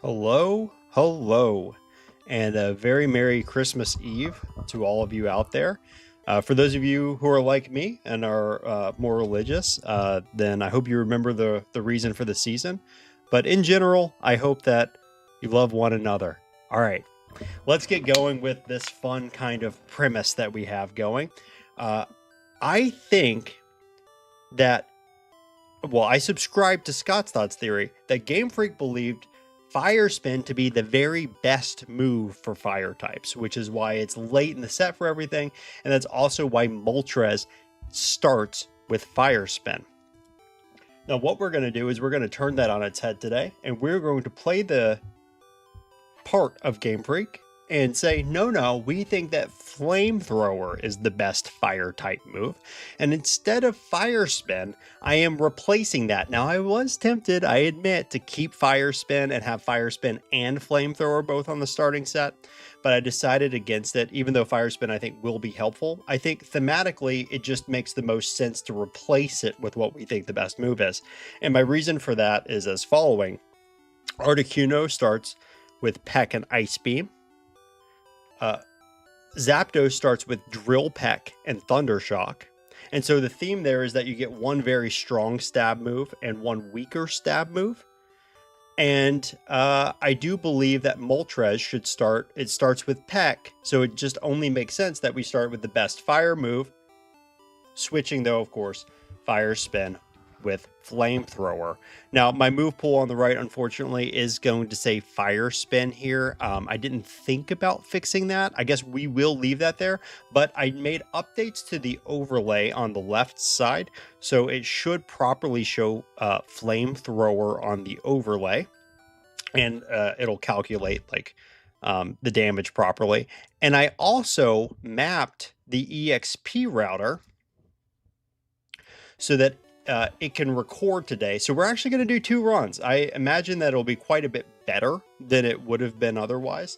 Hello, hello, and a very Merry Christmas Eve to all of you out there. For those of you who are like me and are more religious, then I hope you remember the reason for the season. But in general, I hope that you love one another. All right, let's get going with this fun kind of premise that we have going. I think that, well, I subscribe to Scott's Thoughts theory that Game Freak believed Fire Spin to be the very best move for fire types, which is why it's late in the set for everything, and that's also why Moltres starts with Fire Spin. Now, what we're going to do is we're going to turn that on its head today, and we're going to play the part of Game Freak and say, no, we think that Flamethrower is the best fire type move. And instead of Fire Spin, I am replacing that. Now, I was tempted, I admit, to keep Fire Spin and have Fire Spin and Flamethrower both on the starting set, but I decided against it, even though Fire Spin I think will be helpful. I think thematically, it just makes the most sense to replace it with what we think the best move is. And my reason for that is as following. Articuno starts with Peck and Ice Beam. Zapdos starts with Drill Peck and Thunder Shock. And so the theme there is that you get one very strong stab move and one weaker stab move. And I do believe that Moltres should start, it starts with Peck. So it just only makes sense that we start with the best fire move. Switching though, of course, Fire Spin with Flamethrower. Now, my move pool on the right, unfortunately, is going to say Fire Spin here. I didn't think about fixing that. I guess we will leave that there, but I made updates to the overlay on the left side, so it should properly show Flamethrower on the overlay, and it'll calculate like the damage properly. And I also mapped the EXP router so that it can record today. So we're actually going to do 2 runs. I imagine that it'll be quite a bit better than it would have been otherwise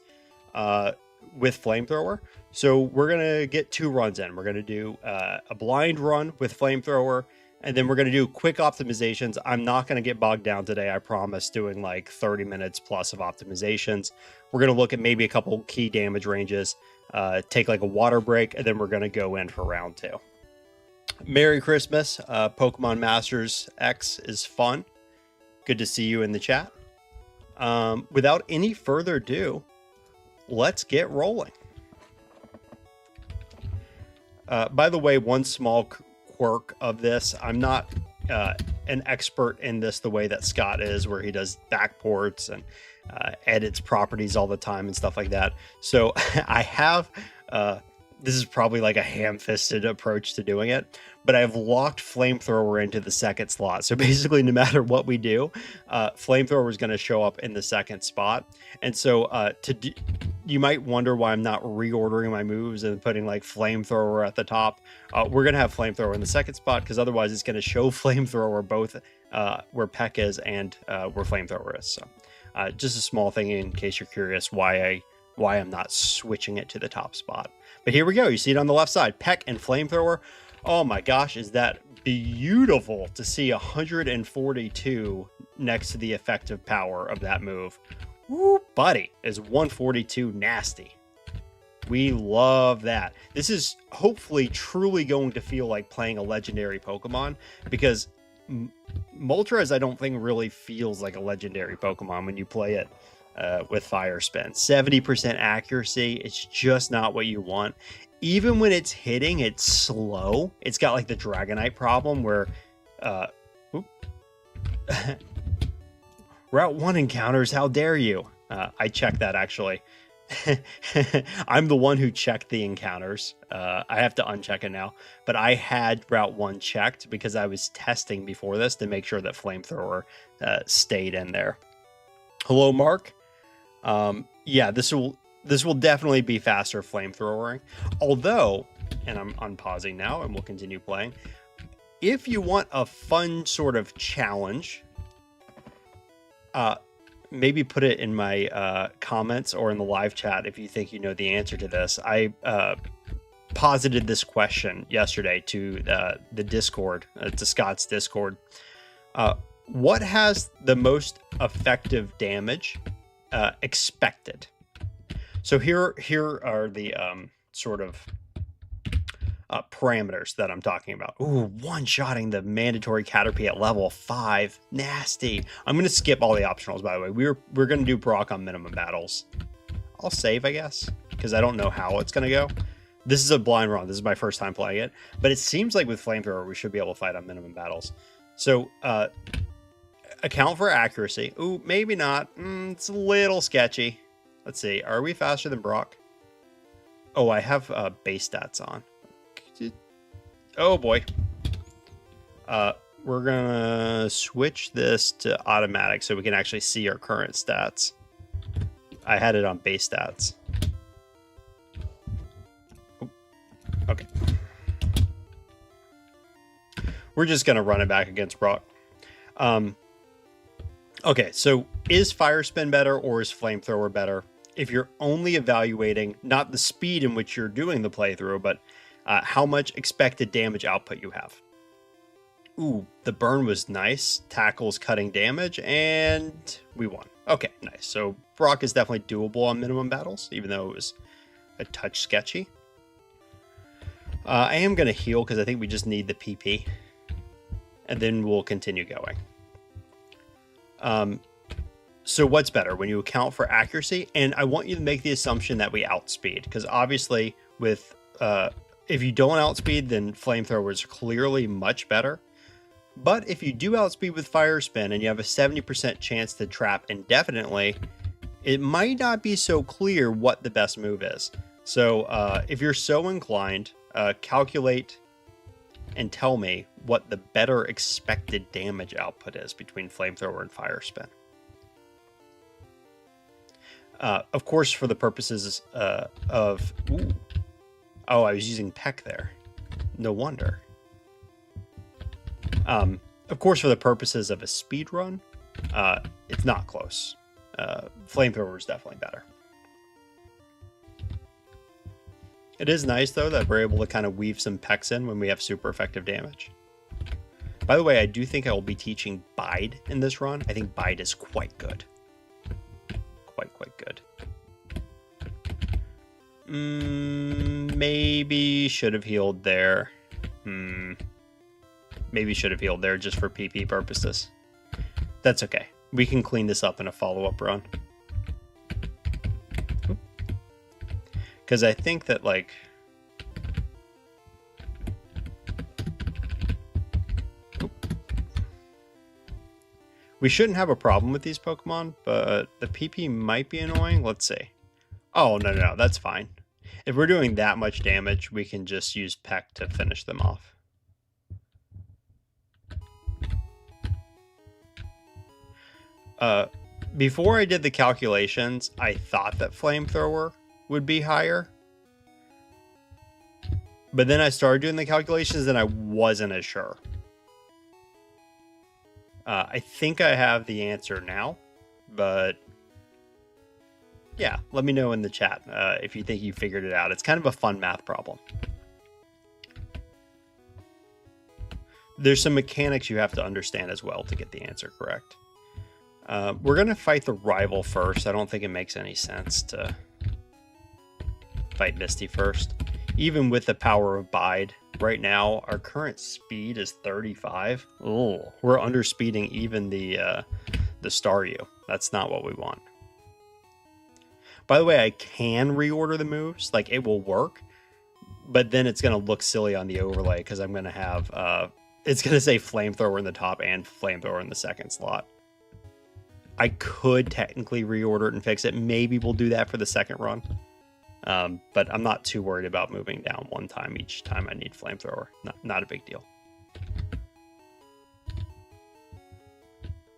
with Flamethrower. So we're going to get 2 runs in. We're going to do a blind run with Flamethrower, and then we're going to do quick optimizations. I'm not going to get bogged down today, I promise, doing like 30 minutes plus of optimizations. We're going to look at maybe a couple key damage ranges, take like a water break, and then we're going to go in for round 2. Merry Christmas. Pokemon Masters X is fun. Good to see you in the chat. Without any further ado, let's get rolling. By the way, one small quirk of this, I'm not an expert in this the way that Scott is, where he does backports and edits properties all the time and stuff like that. So I have... this is probably like a ham-fisted approach to doing it, but I've locked Flamethrower into the second slot. So basically, no matter what we do, Flamethrower is going to show up in the second spot. And so you might wonder why I'm not reordering my moves and putting like Flamethrower at the top. We're going to have Flamethrower in the second spot because otherwise it's going to show Flamethrower both where Peck is and where Flamethrower is. So just a small thing in case you're curious why I'm not switching it to the top spot. But here we go. You see it on the left side, Peck and Flamethrower. Oh my gosh, is that beautiful to see 142 next to the effective power of that move. Woo, buddy, is 142 nasty. We love that. This is hopefully truly going to feel like playing a legendary Pokemon, because Moltres, I don't think, really feels like a legendary Pokemon when you play it with Fire Spin. 70% accuracy, it's just not what you want. Even when it's hitting, it's slow. It's got like the Dragonite problem where Route 1 encounters, how dare you? I checked that actually. I'm the one who checked the encounters. I have to uncheck it now, but I had Route 1 checked because I was testing before this to make sure that Flamethrower stayed in there. Hello, Mark. Yeah, this will definitely be faster Flamethrowering. Although, and I'm unpausing now and we'll continue playing. If you want a fun sort of challenge, maybe put it in my comments or in the live chat if you think you know the answer to this. I posited this question yesterday to the Discord, to Scott's Discord. What has the most effective damage expected. So here are the sort of parameters that I'm talking about. Ooh, one-shotting the mandatory Caterpie at level 5. Nasty. I'm going to skip all the optionals, by the way. We're going to do Brock on minimum battles. I'll save, I guess, because I don't know how it's going to go. This is a blind run. This is my first time playing it. But it seems like with Flamethrower, we should be able to fight on minimum battles. So, account for accuracy. Ooh, maybe not. It's a little sketchy. Let's see. Are we faster than Brock? Oh, I have base stats on. Oh, boy. We're going to switch this to automatic so we can actually see our current stats. I had it on base stats. Okay. We're just going to run it back against Brock. Okay, so is Fire Spin better or is Flamethrower better? If you're only evaluating not the speed in which you're doing the playthrough, but how much expected damage output you have. Ooh, the burn was nice. Tackle's cutting damage, and we won. Okay, nice. So Brock is definitely doable on minimum battles, even though it was a touch sketchy. I am going to heal because I think we just need the PP. And then we'll continue going. So what's better when you account for accuracy? And I want you to make the assumption that we outspeed, because obviously with if you don't outspeed, then Flamethrower is clearly much better. But if you do outspeed with Fire Spin and you have a 70% chance to trap indefinitely, it might not be so clear what the best move is. So if you're so inclined, calculate and tell me what the better expected damage output is between Flamethrower and Fire Spin. Of course, for the purposes of... Ooh. Oh, I was using Peck there. No wonder. Of course, for the purposes of a speed run, it's not close. Flamethrower is definitely better. It is nice, though, that we're able to kind of weave some Pecks in when we have super effective damage. By the way, I do think I will be teaching Bide in this run. I think Bide is quite good. Quite good. Maybe should have healed there. Maybe should have healed there just for PP purposes. That's okay. We can clean this up in a follow-up run. Because I think that, like... We shouldn't have a problem with these Pokemon, but the PP might be annoying. Let's see. Oh, no, that's fine. If we're doing that much damage, we can just use Peck to finish them off. Before I did the calculations, I thought that Flamethrower would be higher. But then I started doing the calculations and I wasn't as sure. I think I have the answer now, but yeah, let me know in the chat if you think you figured it out. It's kind of a fun math problem. There's some mechanics you have to understand as well to get the answer correct. We're going to fight the rival first. I don't think it makes any sense to fight Misty first. Even with the power of Bide, right now, our current speed is 35. Oh, we're underspeeding even the Staryu. That's not what we want. By the way, I can reorder the moves. Like, it will work. But then it's going to look silly on the overlay because I'm going to have... it's going to say Flamethrower in the top and Flamethrower in the second slot. I could technically reorder it and fix it. Maybe we'll do that for the second run. But I'm not too worried about moving down one time each time I need Flamethrower. Not a big deal.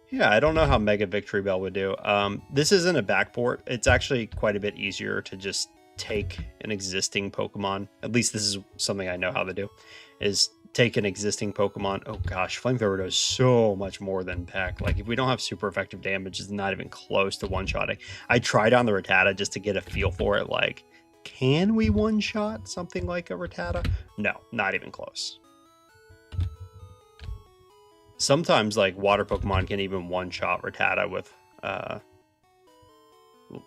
Yeah, I don't know how Mega Victory Bell would do. This isn't a backport. It's actually quite a bit easier to just take an existing Pokemon. At least this is something I know how to do. Is take an existing Pokemon. Oh gosh, Flamethrower does so much more than Peck. Like, if we don't have super effective damage, it's not even close to one-shotting. I tried on the Rattata just to get a feel for it. Like, can we one-shot something like a Rattata? No, not even close. Sometimes, like, water Pokemon can even one-shot Rattata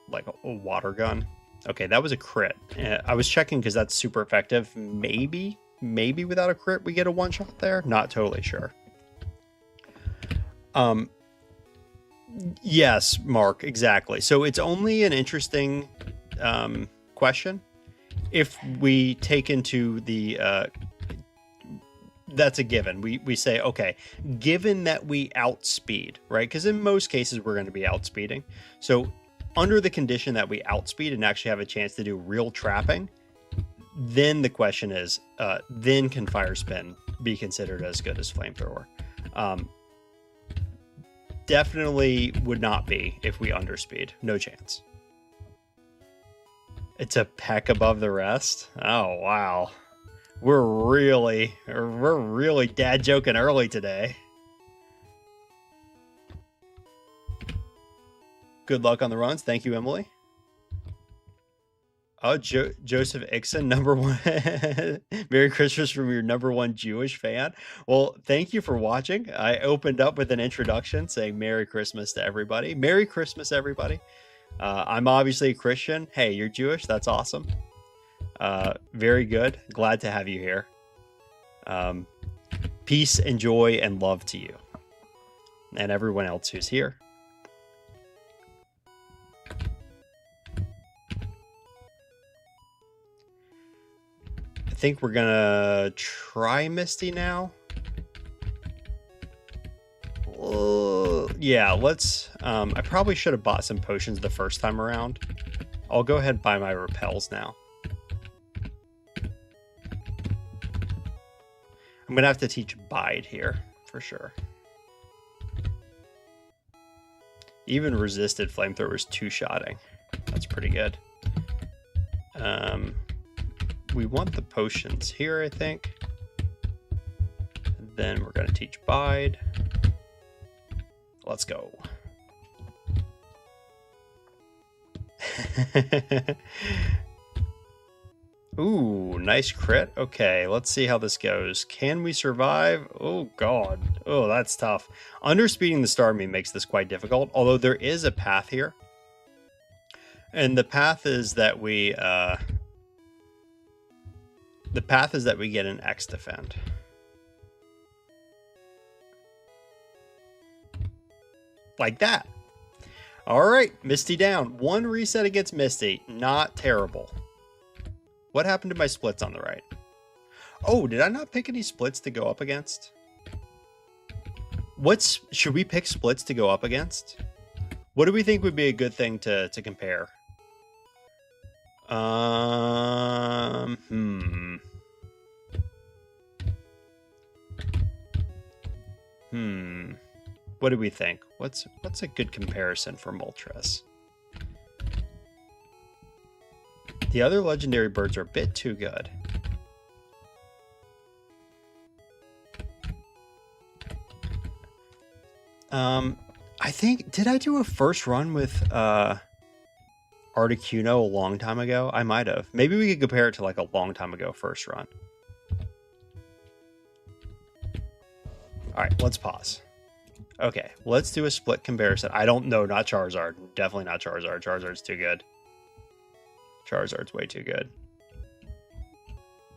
like a water gun. Okay, that was a crit. I was checking because that's super effective. Maybe without a crit we get a one shot there. Not totally sure. Yes, Mark, exactly. So it's only an interesting question if we take into the that's a given. We say, okay, given that we outspeed, right? Because in most cases we're going to be outspeeding. So under the condition that we outspeed and actually have a chance to do real trapping, then the question is, then can Fire Spin be considered as good as Flamethrower? Definitely would not be if we underspeed. No chance. It's a peck above the rest. Oh, wow. We're really dad joking early today. Good luck on the runs. Thank you, Emily. Oh, Joseph Ixon, number one. Merry Christmas from your number one Jewish fan. Well, thank you for watching. I opened up with an introduction saying Merry Christmas to everybody. Merry Christmas, everybody. I'm obviously a Christian. Hey, you're Jewish. That's awesome. Very good. Glad to have you here. Peace and joy and love to you and everyone else who's here. I think we're gonna try Misty now. Yeah, let's I probably should have bought some potions the first time around. I'll go ahead and buy my repels now. I'm gonna have to teach Bide here for sure. Even resisted Flamethrowers two-shotting. That's pretty good. We want the potions here, I think. And then we're gonna teach Bide. Let's go. Ooh, nice crit. Okay, let's see how this goes. Can we survive? Oh, God. Oh, that's tough. Underspeeding the Starmie makes this quite difficult, although there is a path here. And the path is that we... get an X defend. Like that. All right, Misty down. One reset against Misty. Not terrible. What happened to my splits on the right? Oh, did I not pick any splits to go up against? Should we pick splits to go up against? What do we think would be a good thing to compare? What do we think? What's a good comparison for Moltres? The other legendary birds are a bit too good. I think, did I do a first run with Articuno a long time ago? I might have. Maybe we could compare it to like a long time ago first run. All right, let's pause. Okay, let's do a split comparison. I don't know, not Charizard. Definitely not Charizard. Charizard's too good. Charizard's way too good.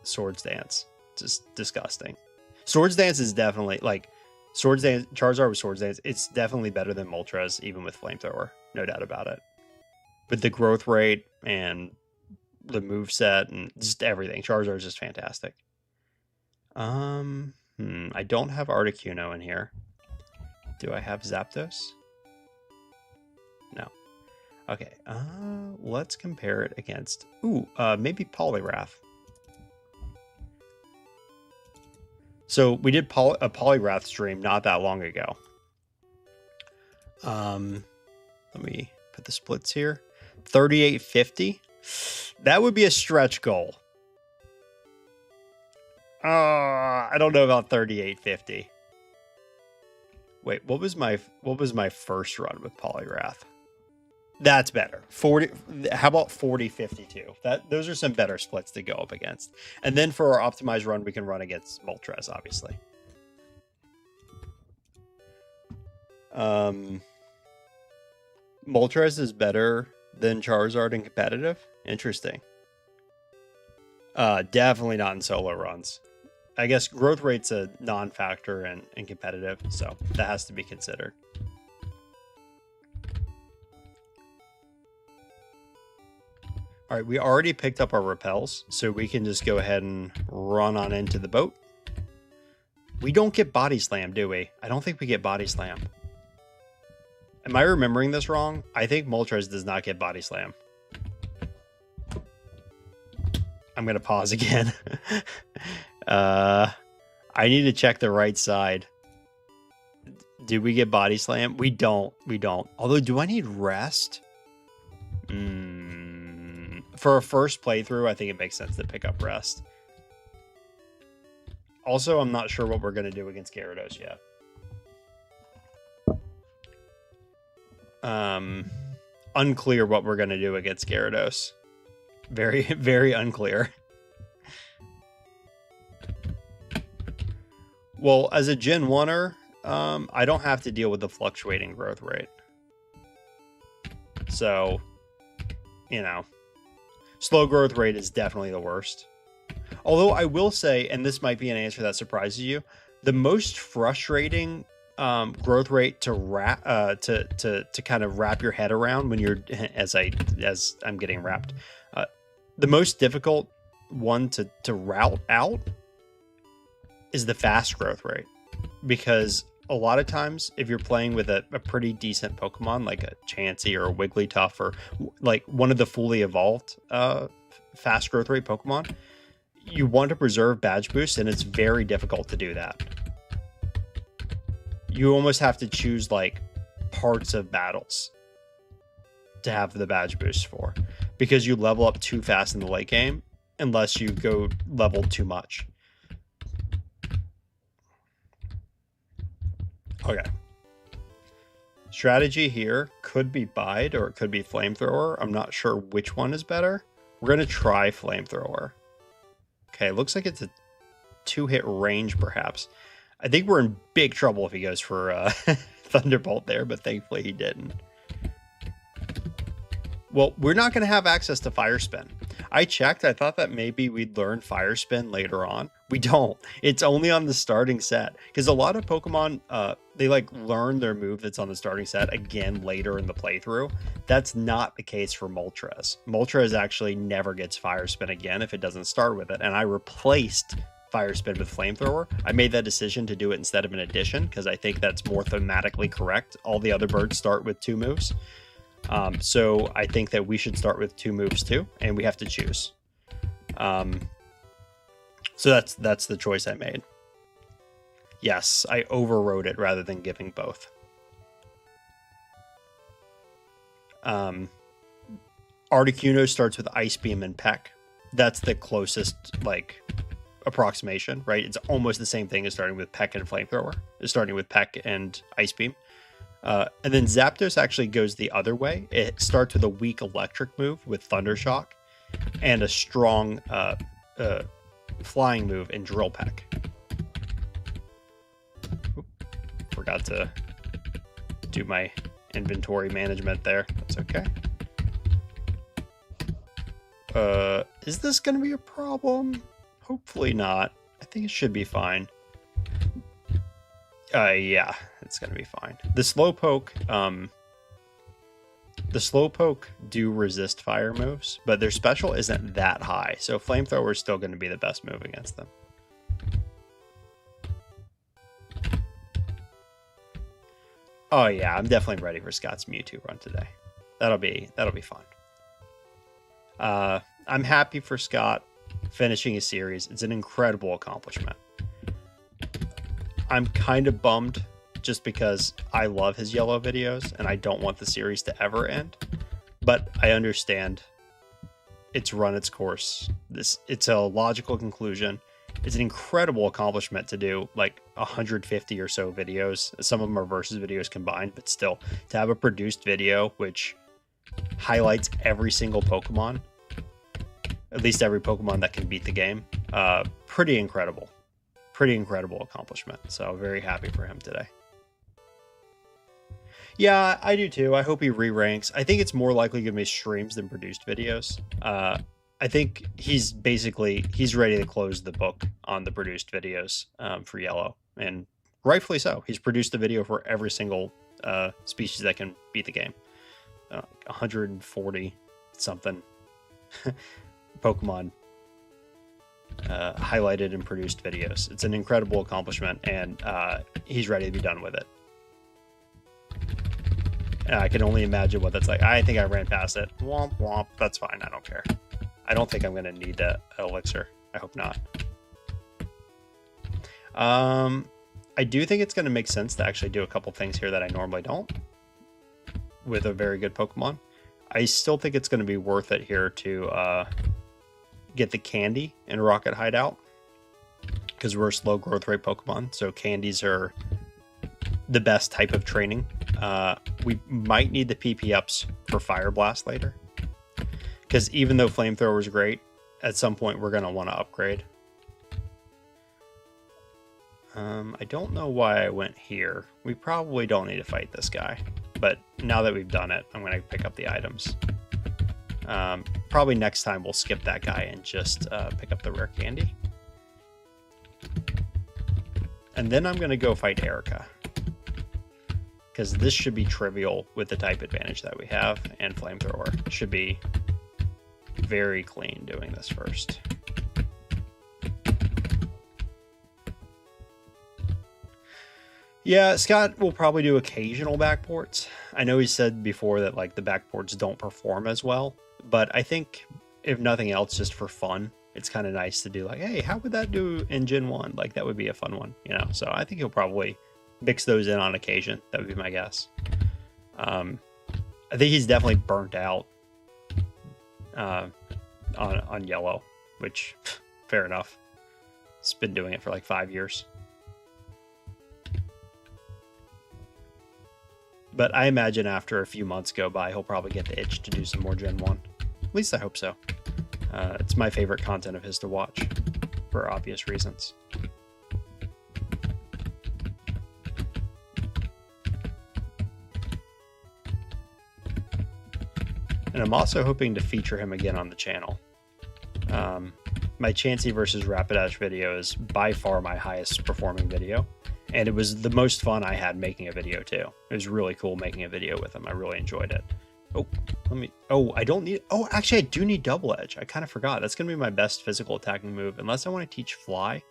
Swords Dance. Just disgusting. Swords Dance is definitely, like, Swords Dance, Charizard with Swords Dance, it's definitely better than Moltres, even with Flamethrower. No doubt about it. With the growth rate and the moveset and just everything, Charizard is just fantastic. I don't have Articuno in here. Do I have Zapdos? No. Okay, let's compare it against... Ooh, maybe Poliwrath. So we did a Poliwrath stream not that long ago. Let me put the splits here. 3850. That would be a stretch goal. I don't know about 3850. Wait, what was my first run with Poliwrath? That's better. 40. How about 4052? Those are some better splits to go up against. And then for our optimized run, we can run against Moltres, obviously. Moltres is better than Charizard in competitive. Interesting. Definitely not in solo runs. I guess growth rate's a non-factor in competitive, so that has to be considered. All right, we already picked up our repels, so we can just go ahead and run on into the boat. We don't get body slam, do we? I don't think we get body slam. Am I remembering this wrong? I think Moltres does not get body slam. I'm going to pause again. I need to check the right side. Did we get body slam? We don't. We don't. Although, do I need rest? For a first playthrough, I think it makes sense to pick up rest. Also, I'm not sure what we're going to do against Gyarados yet. Unclear what we're going to do against Gyarados. Very, very unclear. Well, as a Gen 1er, I don't have to deal with the fluctuating growth rate. So, you know, slow growth rate is definitely the worst. Although I will say, and this might be an answer that surprises you, the most frustrating growth rate to kind of wrap your head around when you're as I'm getting wrapped, the most difficult one to route out is the fast growth rate, because a lot of times if you're playing with a pretty decent Pokemon like a Chansey or a Wigglytuff or like one of the fully evolved fast growth rate Pokemon, you want to preserve badge boost, and it's very difficult to do that. You almost have to choose like parts of battles to have the badge boost for, because you level up too fast in the late game unless you go level too much. Okay. Strategy here could be Bide or it could be Flamethrower. I'm not sure which one is better. We're going to try Flamethrower. Okay, looks like it's a 2-hit range, perhaps. I think we're in big trouble if he goes for Thunderbolt there, but thankfully he didn't. Well, we're not going to have access to Fire Spin. I checked. I thought that maybe we'd learn Fire Spin later on. We don't. It's only on the starting set, because a lot of Pokemon, they like learn their move that's on the starting set again later in the playthrough. That's not the case for Moltres. Moltres actually never gets Fire Spin again if it doesn't start with it. And I replaced Fire Spin with Flamethrower. I made that decision to do it instead of an addition because I think that's more thematically correct. All the other birds start with 2 moves. So I think that we should start with 2 moves too, and we have to choose. So that's the choice I made. Yes, I overrode it rather than giving both. Articuno starts with Ice Beam and Peck. That's the closest like approximation, right? It's almost the same thing as starting with Peck and Flamethrower. It's starting with Peck and Ice Beam. And then Zapdos actually goes the other way. It starts with a weak electric move with Thunder Shock and a strong flying move in Drill Peck. Oop, forgot to do my inventory management there. That's okay. Is this going to be a problem? Hopefully not. I think it should be fine. Yeah, it's going to be fine. The Slowpoke do resist fire moves, but their special isn't that high, so Flamethrower is still going to be the best move against them. Oh yeah, I'm definitely ready for Scott's Mewtwo run today. That'll be fun. I'm happy for Scott finishing his series. It's an incredible accomplishment. I'm kind of bummed just because I love his Yellow videos and I don't want the series to ever end, but I understand it's run its course. It's a logical conclusion. It's an incredible accomplishment to do like 150 or so videos. Some of them are versus videos combined, but still to have a produced video which highlights every single Pokemon, at least every Pokemon that can beat the game. Pretty incredible accomplishment. So very happy for him today. Yeah, I do too. I hope he re-ranks. I think it's more likely going to be streams than produced videos. I think he's ready to close the book on the produced videos for Yellow, and rightfully so. He's produced a video for every single species that can beat the game. 140 something Pokemon highlighted and produced videos. It's an incredible accomplishment, and he's ready to be done with it. I can only imagine what that's like. I think I ran past it. Womp womp. That's fine. I don't care. I don't think I'm going to need that elixir. I hope not. I do think it's going to make sense to actually do a couple things here that I normally don't with a very good Pokemon. I still think it's going to be worth it here to get the candy in Rocket Hideout, because we're a slow growth rate Pokemon, so candies are the best type of training. We might need the PP ups for Fire Blast later, because even though Flamethrower is great, at some point we're going to want to upgrade. I don't know why I went here. We probably don't need to fight this guy, but now that we've done it, I'm going to pick up the items. Probably next time we'll skip that guy and just pick up the rare candy. And then I'm going to go fight Erica, because this should be trivial with the type advantage that we have, and Flamethrower should be very clean doing this first. Yeah, Scott will probably do occasional backports. I know he said before that like the backports don't perform as well, but I think if nothing else, just for fun, it's kind of nice to do like, hey, how would that do in Gen 1? Like that would be a fun one, you know? So I think he'll probably mix those in on occasion. That would be my guess. I think he's definitely burnt out on Yellow, which fair enough. He's been doing it for like 5 years. But I imagine after a few months go by, he'll probably get the itch to do some more Gen 1. At least I hope so. It's my favorite content of his to watch, for obvious reasons. And I'm also hoping to feature him again on the channel. My Chansey versus Rapidash video is by far my highest performing video. And it was the most fun I had making a video too. It was really cool making a video with him. I really enjoyed it. I don't need, actually I do need Double Edge. I kind of forgot. That's going to be my best physical attacking move, unless I want to teach Fly.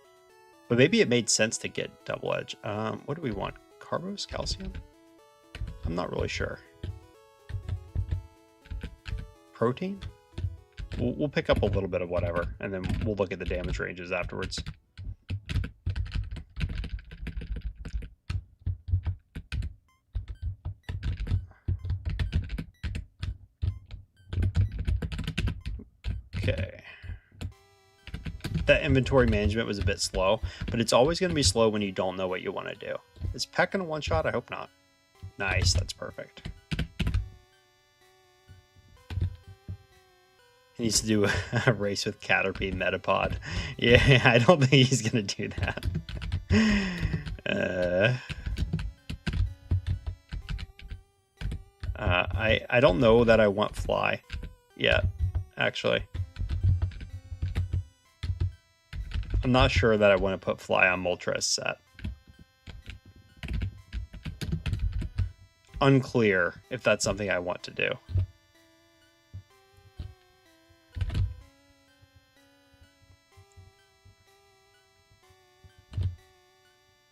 But maybe it made sense to get Double Edge. What do we want? Carbos? Calcium? I'm not really sure. Protein? We'll pick up a little bit of whatever, and then we'll look at the damage ranges afterwards. Okay. That inventory management was a bit slow, but it's always going to be slow when you don't know what you want to do. Is Peck going to one-shot? I hope not. Nice, that's perfect. He needs to do a race with Caterpie Metapod. Yeah, I don't think he's going to do that. I don't know that I want Fly yet, actually. I'm not sure that I want to put Fly on Moltres set. Unclear if that's something I want to do.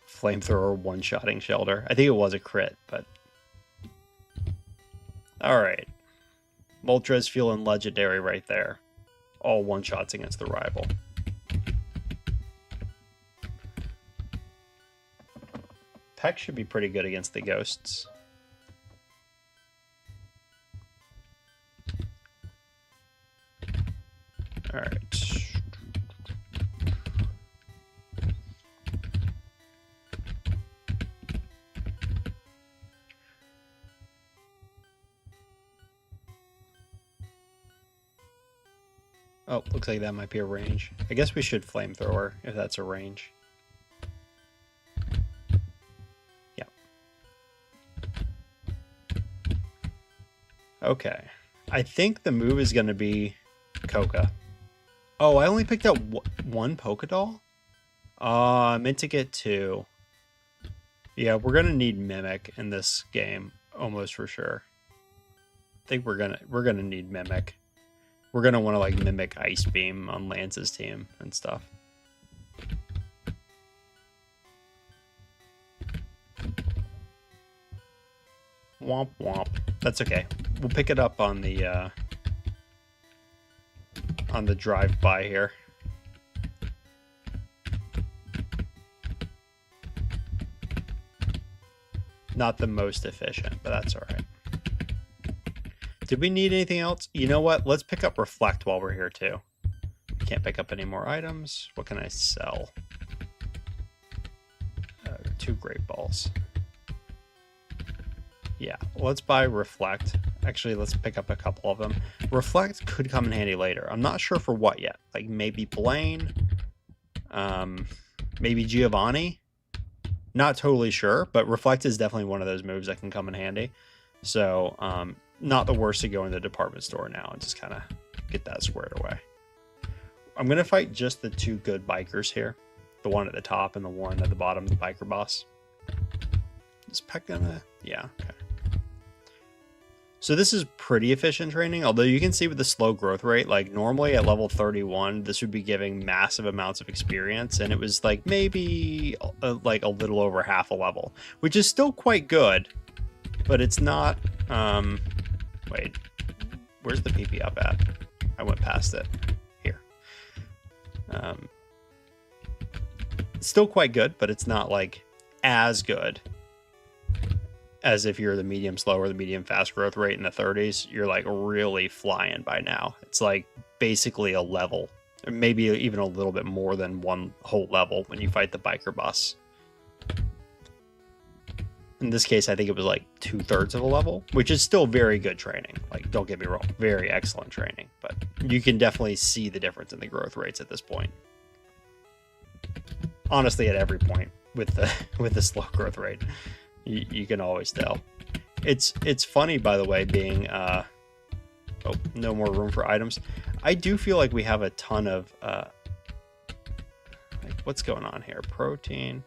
Flamethrower one-shotting Shelter. I think it was a crit, but... Alright. Moltres feeling legendary right there. All one-shots against the rival. Peck should be pretty good against the ghosts. Alright. Oh, looks like that might be a range. I guess we should Flamethrower if that's a range. Okay. I think the move is going to be Koga. Oh, I only picked up one Pokédoll? I meant to get 2. Yeah, we're going to need Mimic in this game, almost for sure. I think we're gonna need Mimic. We're gonna want to like mimic Ice Beam on Lance's team and stuff. Womp womp. That's okay. We'll pick it up on the drive-by here. Not the most efficient, but that's all right. Did we need anything else? You know what? Let's pick up Reflect while we're here too. Can't pick up any more items. What can I sell? 2 Great Balls. Yeah, let's buy Reflect. Actually, let's pick up a couple of them. Reflect could come in handy later. I'm not sure for what yet. Like maybe Blaine, maybe Giovanni. Not totally sure, but Reflect is definitely one of those moves that can come in handy. So, not the worst to go in the department store now and just kind of get that squared away. I'm going to fight just the 2 good bikers here. The one at the top and the one at the bottom, the biker boss. Is Peck gonna... Yeah, okay. So this is pretty efficient training, although you can see with the slow growth rate, like normally at level 31, this would be giving massive amounts of experience, and it was like maybe like a little over half a level, which is still quite good, but it's not... Wait, where's the PP up at? I went past it. Here. It's still quite good, but it's not like as good as if you're the medium slow or the medium fast growth rate in the 30s. You're like really flying by now. It's like basically a level, or maybe even a little bit more than one whole level when you fight the biker boss. In this case, I think it was like 2/3 of a level, which is still very good training. Like, don't get me wrong, very excellent training, but you can definitely see the difference in the growth rates at this point. Honestly, at every point with the slow growth rate, you can always tell. It's funny, by the way, being oh, no more room for items. I do feel like we have a ton of like, what's going on here? Protein,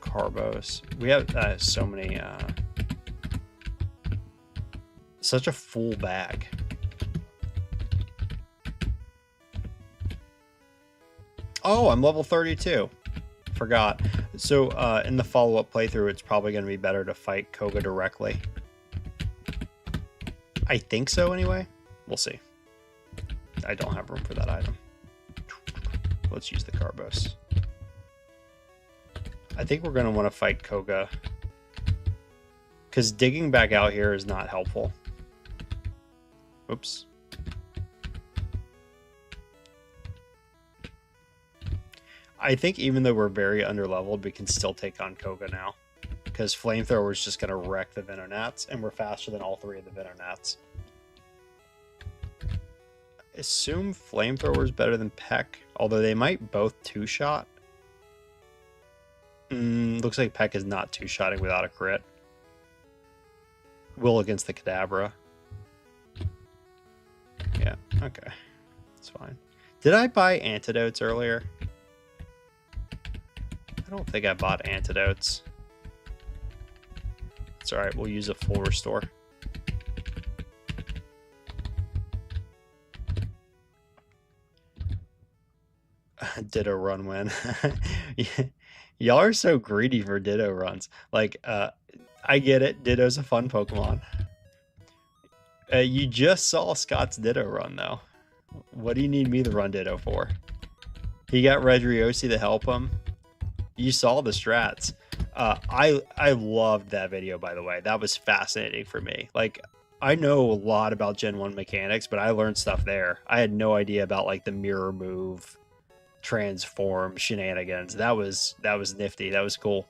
Carbos. We have so many such a full bag. Oh, I'm level 32. Forgot. So in the follow-up playthrough, it's probably going to be better to fight Koga directly. I think so anyway. We'll see. I don't have room for that item. Let's use the Carbos. I think we're going to want to fight Koga, because digging back out here is not helpful. Oops. I think even though we're very underleveled, we can still take on Koga now, because Flamethrower is just going to wreck the Venonats, and we're faster than all 3 of the Venonats. Assume Flamethrower is better than Peck, although they might both 2-shot. Looks like Peck is not 2-shotting without a crit. Will against the Kadabra. Yeah, okay. That's fine. Did I buy antidotes earlier? I don't think I bought antidotes. It's alright, we'll use a full restore. Ditto run win. Y'all are so greedy for Ditto runs. Like, I get it. Ditto's a fun Pokemon. You just saw Scott's Ditto run, though. What do you need me to run Ditto for? He got Redriosi to help him. You saw the strats. I loved that video, by the way. That was fascinating for me. Like, I know a lot about Gen 1 mechanics, but I learned stuff there. I had no idea about, like, the mirror move, transform shenanigans. That was nifty. That was cool.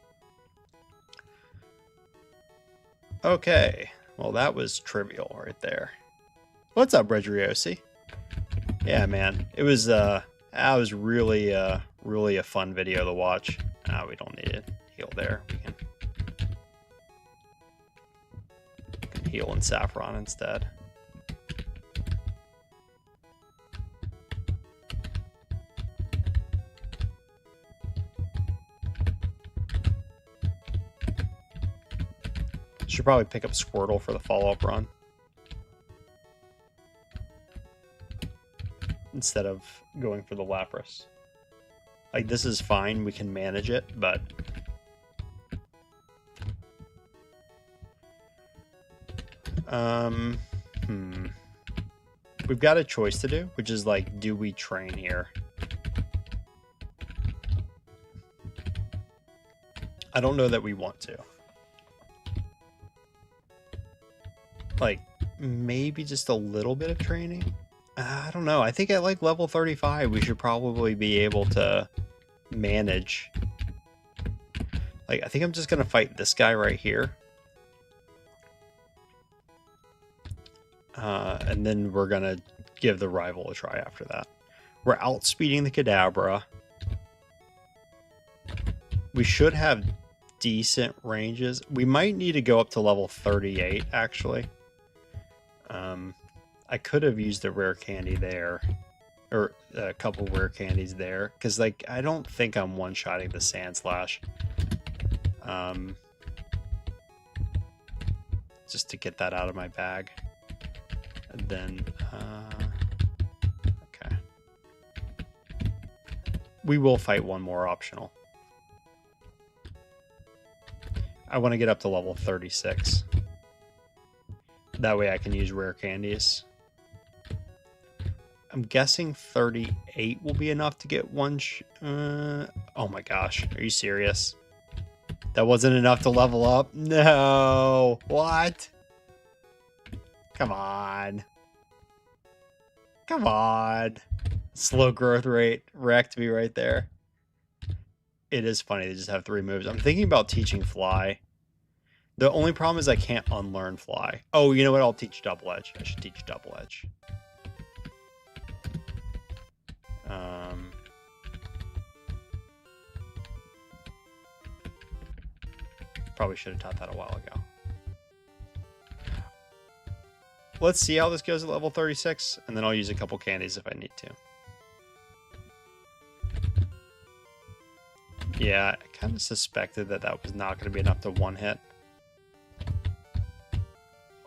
Okay, well, that was trivial right there. What's up, Redriosi? Yeah, man, it was really really a fun video to watch. We don't need it. Heal there. We can heal in Saffron instead. Should probably pick up Squirtle for the follow-up run instead of going for the Lapras. Like, this is fine, we can manage it, but we've got a choice to do, which is like, do we train here? I don't know that we want to. Like, maybe just a little bit of training. I don't know. I think at like level 35 we should probably be able to manage. Like, I think I'm just gonna fight this guy right here, and then we're gonna give the rival a try after that. We're outspeeding the Kadabra. We should have decent ranges. We might need to go up to level 38 actually. I could have used a rare candy there, or a couple rare candies there, because like I don't think I'm one-shotting the Sand Slash. Just to get that out of my bag. And then okay, we will fight one more optional. I want to get up to level 36. That way I can use rare candies. I'm guessing 38 will be enough to get one. Oh my gosh, are you serious? That wasn't enough to level up? No. What? Come on. Come on. Slow growth rate wrecked me right there. It is funny they just have 3 moves. I'm thinking about teaching Fly. The only problem is I can't unlearn Fly. Oh, you know what? I'll teach Double Edge. I should teach Double Edge. Probably should have taught that a while ago. Let's see how this goes at level 36, and then I'll use a couple candies if I need to. Yeah, I kind of suspected that that was not going to be enough to one-hit.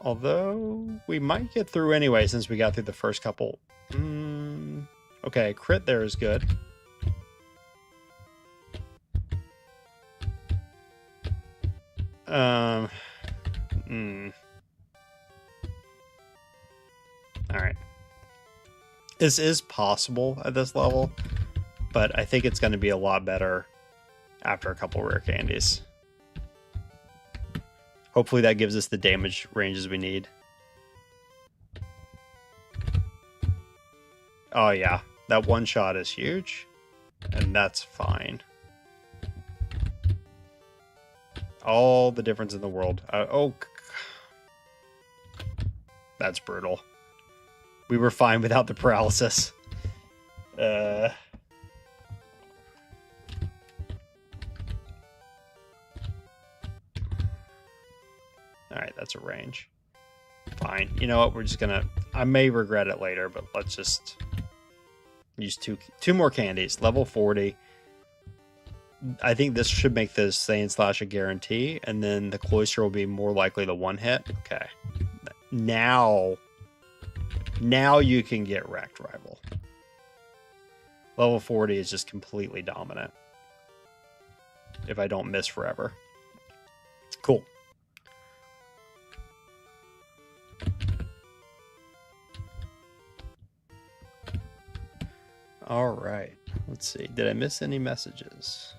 Although, we might get through anyway since we got through the first couple. Okay, crit there is good. Alright. This is possible at this level, but I think it's going to be a lot better after a couple rare candies. Hopefully that gives us the damage ranges we need. Oh yeah, that one shot is huge, and that's fine. All the difference in the world. Oh, that's brutal. We were fine without the paralysis. Alright, that's a range. Fine. You know what? We're just gonna... I may regret it later, but let's just use two more candies. Level 40. I think this should make the Sand Slash a guarantee, and then the Cloyster will be more likely to one-hit. Okay. Now you can get wrecked, rival. Level 40 is just completely dominant. If I don't miss forever. Cool. All right. Let's see. Did I miss any messages?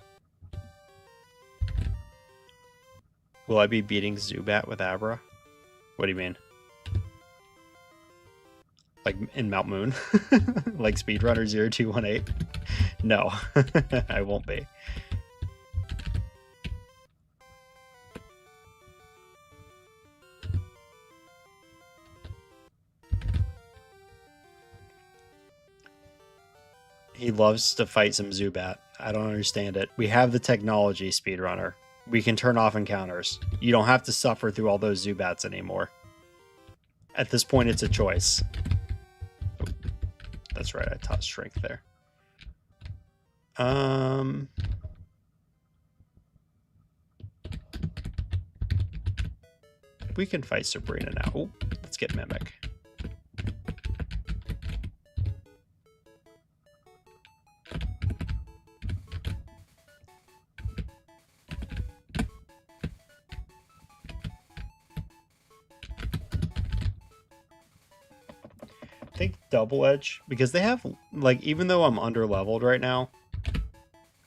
Will I be beating Zubat with Abra? What do you mean? Like in Mount Moon? Like Speedrunner 0218? No, I won't be. He loves to fight some Zubat. I don't understand it. We have the technology, Speedrunner. We can turn off encounters. You don't have to suffer through all those Zubats anymore. At this point, it's a choice. Oh, that's right, I taught strength there. We can fight Sabrina now. Oh, let's get Mimic. I think double edge, because they have, like, even though I'm under leveled right now,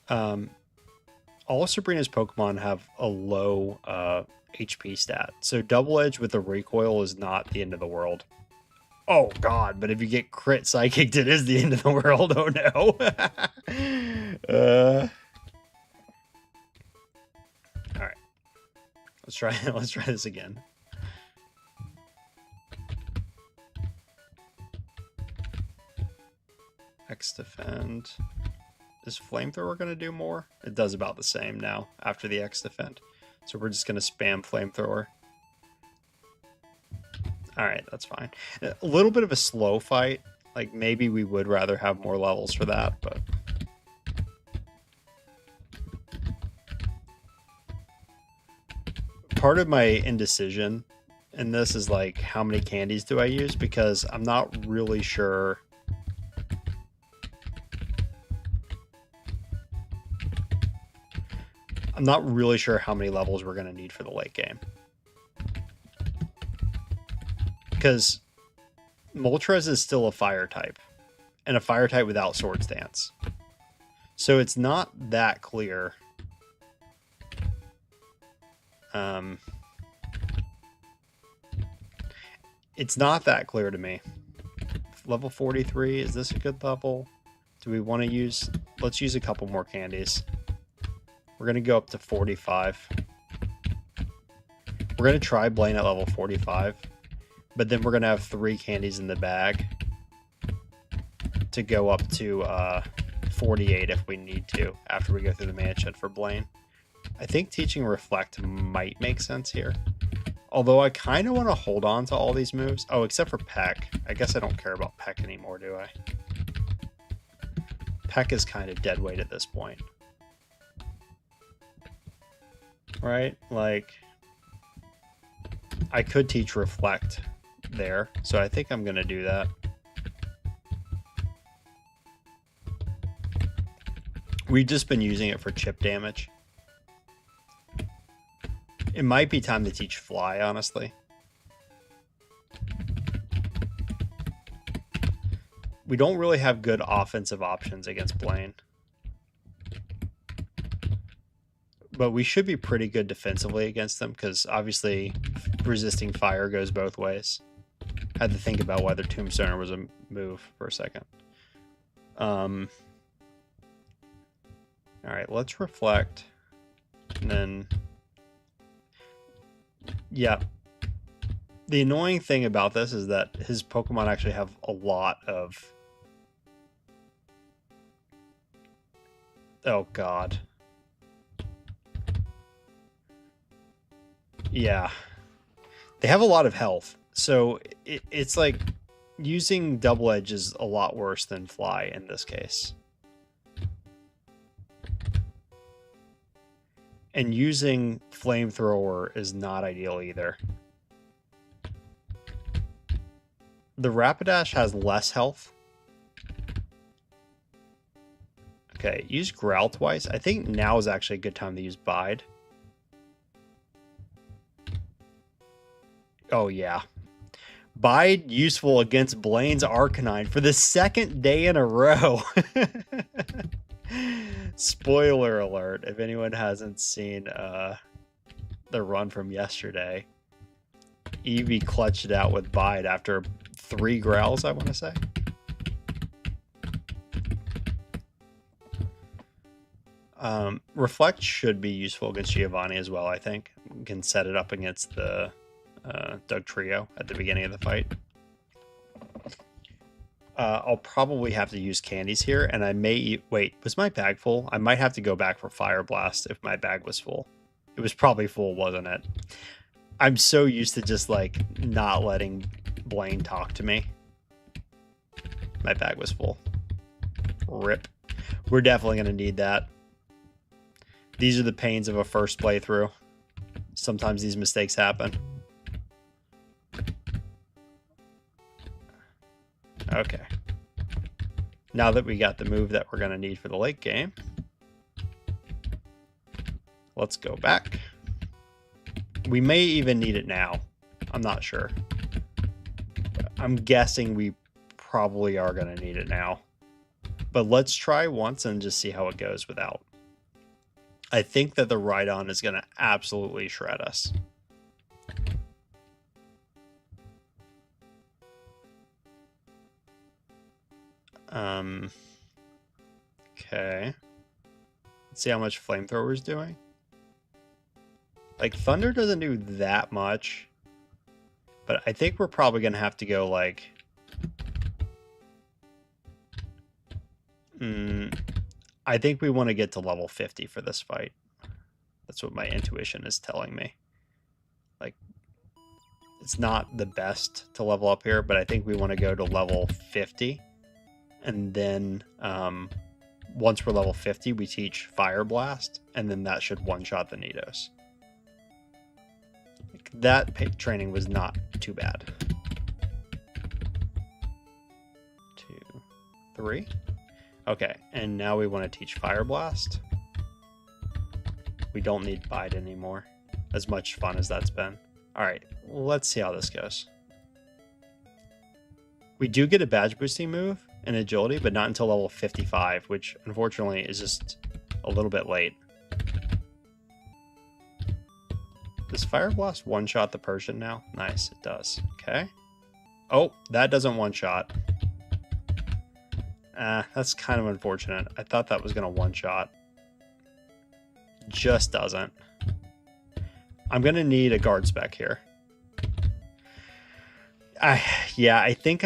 all of Sabrina's Pokemon have a low HP stat. So double edge with the recoil is not the end of the world. Oh god, but if you get crit psychic, it is the end of the world. Oh no. All right. Let's try this again. X defend. Is Flamethrower going to do more? It does about the same now after the X defend. So we're just going to spam Flamethrower. Alright, that's fine. A little bit of a slow fight. Like, maybe we would rather have more levels for that, but... Part of my indecision in this is, like, how many candies do I use? Because I'm not really sure... I'm not really sure how many levels we're going to need for the late game. Because Moltres is still a fire type. And a fire type without Swords Dance. So it's not that clear. It's not that clear to me. Level 43, is this a good level? Do we want to use... Let's use a couple more candies. We're going to go up to 45. We're going to try Blaine at level 45. But then we're going to have 3 candies in the bag to go up to 48 if we need to after we go through the mansion for Blaine. I think teaching Reflect might make sense here. Although I kind of want to hold on to all these moves. Oh, except for Peck. I guess I don't care about Peck anymore, do I? Peck is kind of dead weight at this point. Right? Like, I could teach Reflect there, so I think I'm going to do that. We've just been using it for chip damage. It might be time to teach Fly, honestly. We don't really have good offensive options against Blaine. But we should be pretty good defensively against them, because obviously resisting fire goes both ways. I had to think about whether Tombstoner was a move for a second. Alright, let's Reflect. And then... Yeah. The annoying thing about this is that his Pokemon actually have a lot of... Oh, God. Yeah. They have a lot of health. So it's like using Double Edge is a lot worse than Fly in this case. And using Flamethrower is not ideal either. The Rapidash has less health. Okay, use Growl twice. I think now is actually a good time to use Bide. Oh, yeah. Bide useful against Blaine's Arcanine for the 2nd day in a row. Spoiler alert, if anyone hasn't seen the run from yesterday. Eevee clutched it out with Bide after 3 growls, I want to say. Reflect should be useful against Giovanni as well, I think. You can set it up against the Doug Trio at the beginning of the fight. I'll probably have to use candies here, and I may... Wait, was my bag full? I might have to go back for Fire Blast if my bag was full. It was probably full, wasn't it? I'm so used to just, like, not letting Blaine talk to me. My bag was full. Rip. We're definitely going to need that. These are the pains of a first playthrough. Sometimes these mistakes happen. Okay. Now that we got the move that we're going to need for the late game, let's go back. We may even need it now. I'm not sure. I'm guessing we probably are going to need it now. But let's try once and just see how it goes without. I think that the ride-on is going to absolutely shred us. Okay. Let's see how much Flamethrower is doing. Like, Thunder doesn't do that much. But I think we're probably going to have to go, like... I think we want to get to level 50 for this fight. That's what my intuition is telling me. Like, it's not the best to level up here, but I think we want to go to level 50. And then once we're level 50, we teach Fire Blast, and then that should one-shot the Nidos. Like, that training was not too bad. 2, 3. Okay, and now we want to teach Fire Blast. We don't need Bite anymore, as much fun as that's been. All right, let's see how this goes. We do get a badge boosting move and agility, but not until level 55, which unfortunately is just a little bit late. Does Fire Blast one-shot the Persian now? Nice, it does. Okay. Oh, that doesn't one-shot. That's kind of unfortunate. I thought that was going to one-shot. Just doesn't. I'm going to need a guard spec here. Yeah, I think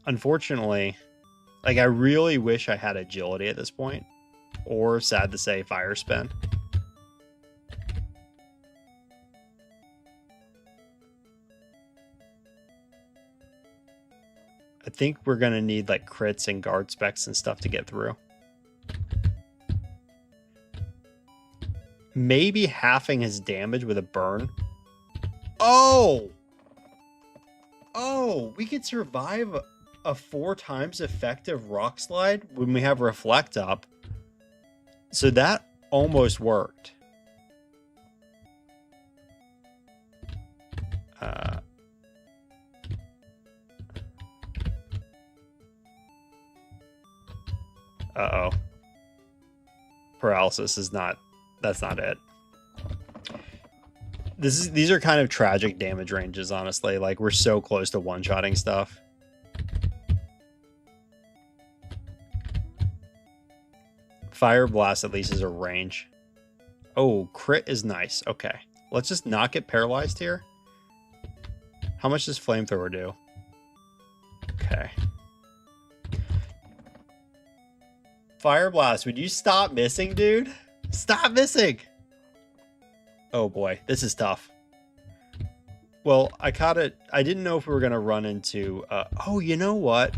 unfortunately, like, I really wish I had agility at this point, or sad to say, fire spin. I think we're going to need, like, crits and guard specs and stuff to get through. Maybe halving his damage with a burn. Oh! Oh, we could survive a 4 times effective rock slide when we have reflect up. So that almost worked. Uh-oh. Paralysis is not... That's not it. These are kind of tragic damage ranges, honestly. Like, we're so close to one-shotting stuff. Fire Blast at least is a range. Oh, crit is nice. Okay. Let's just not get paralyzed here. How much does Flamethrower do? Okay. Fire Blast, would you stop missing, dude? Stop missing! Oh boy, this is tough. Well, I caught it. I didn't know if we were going to run into... oh, you know what?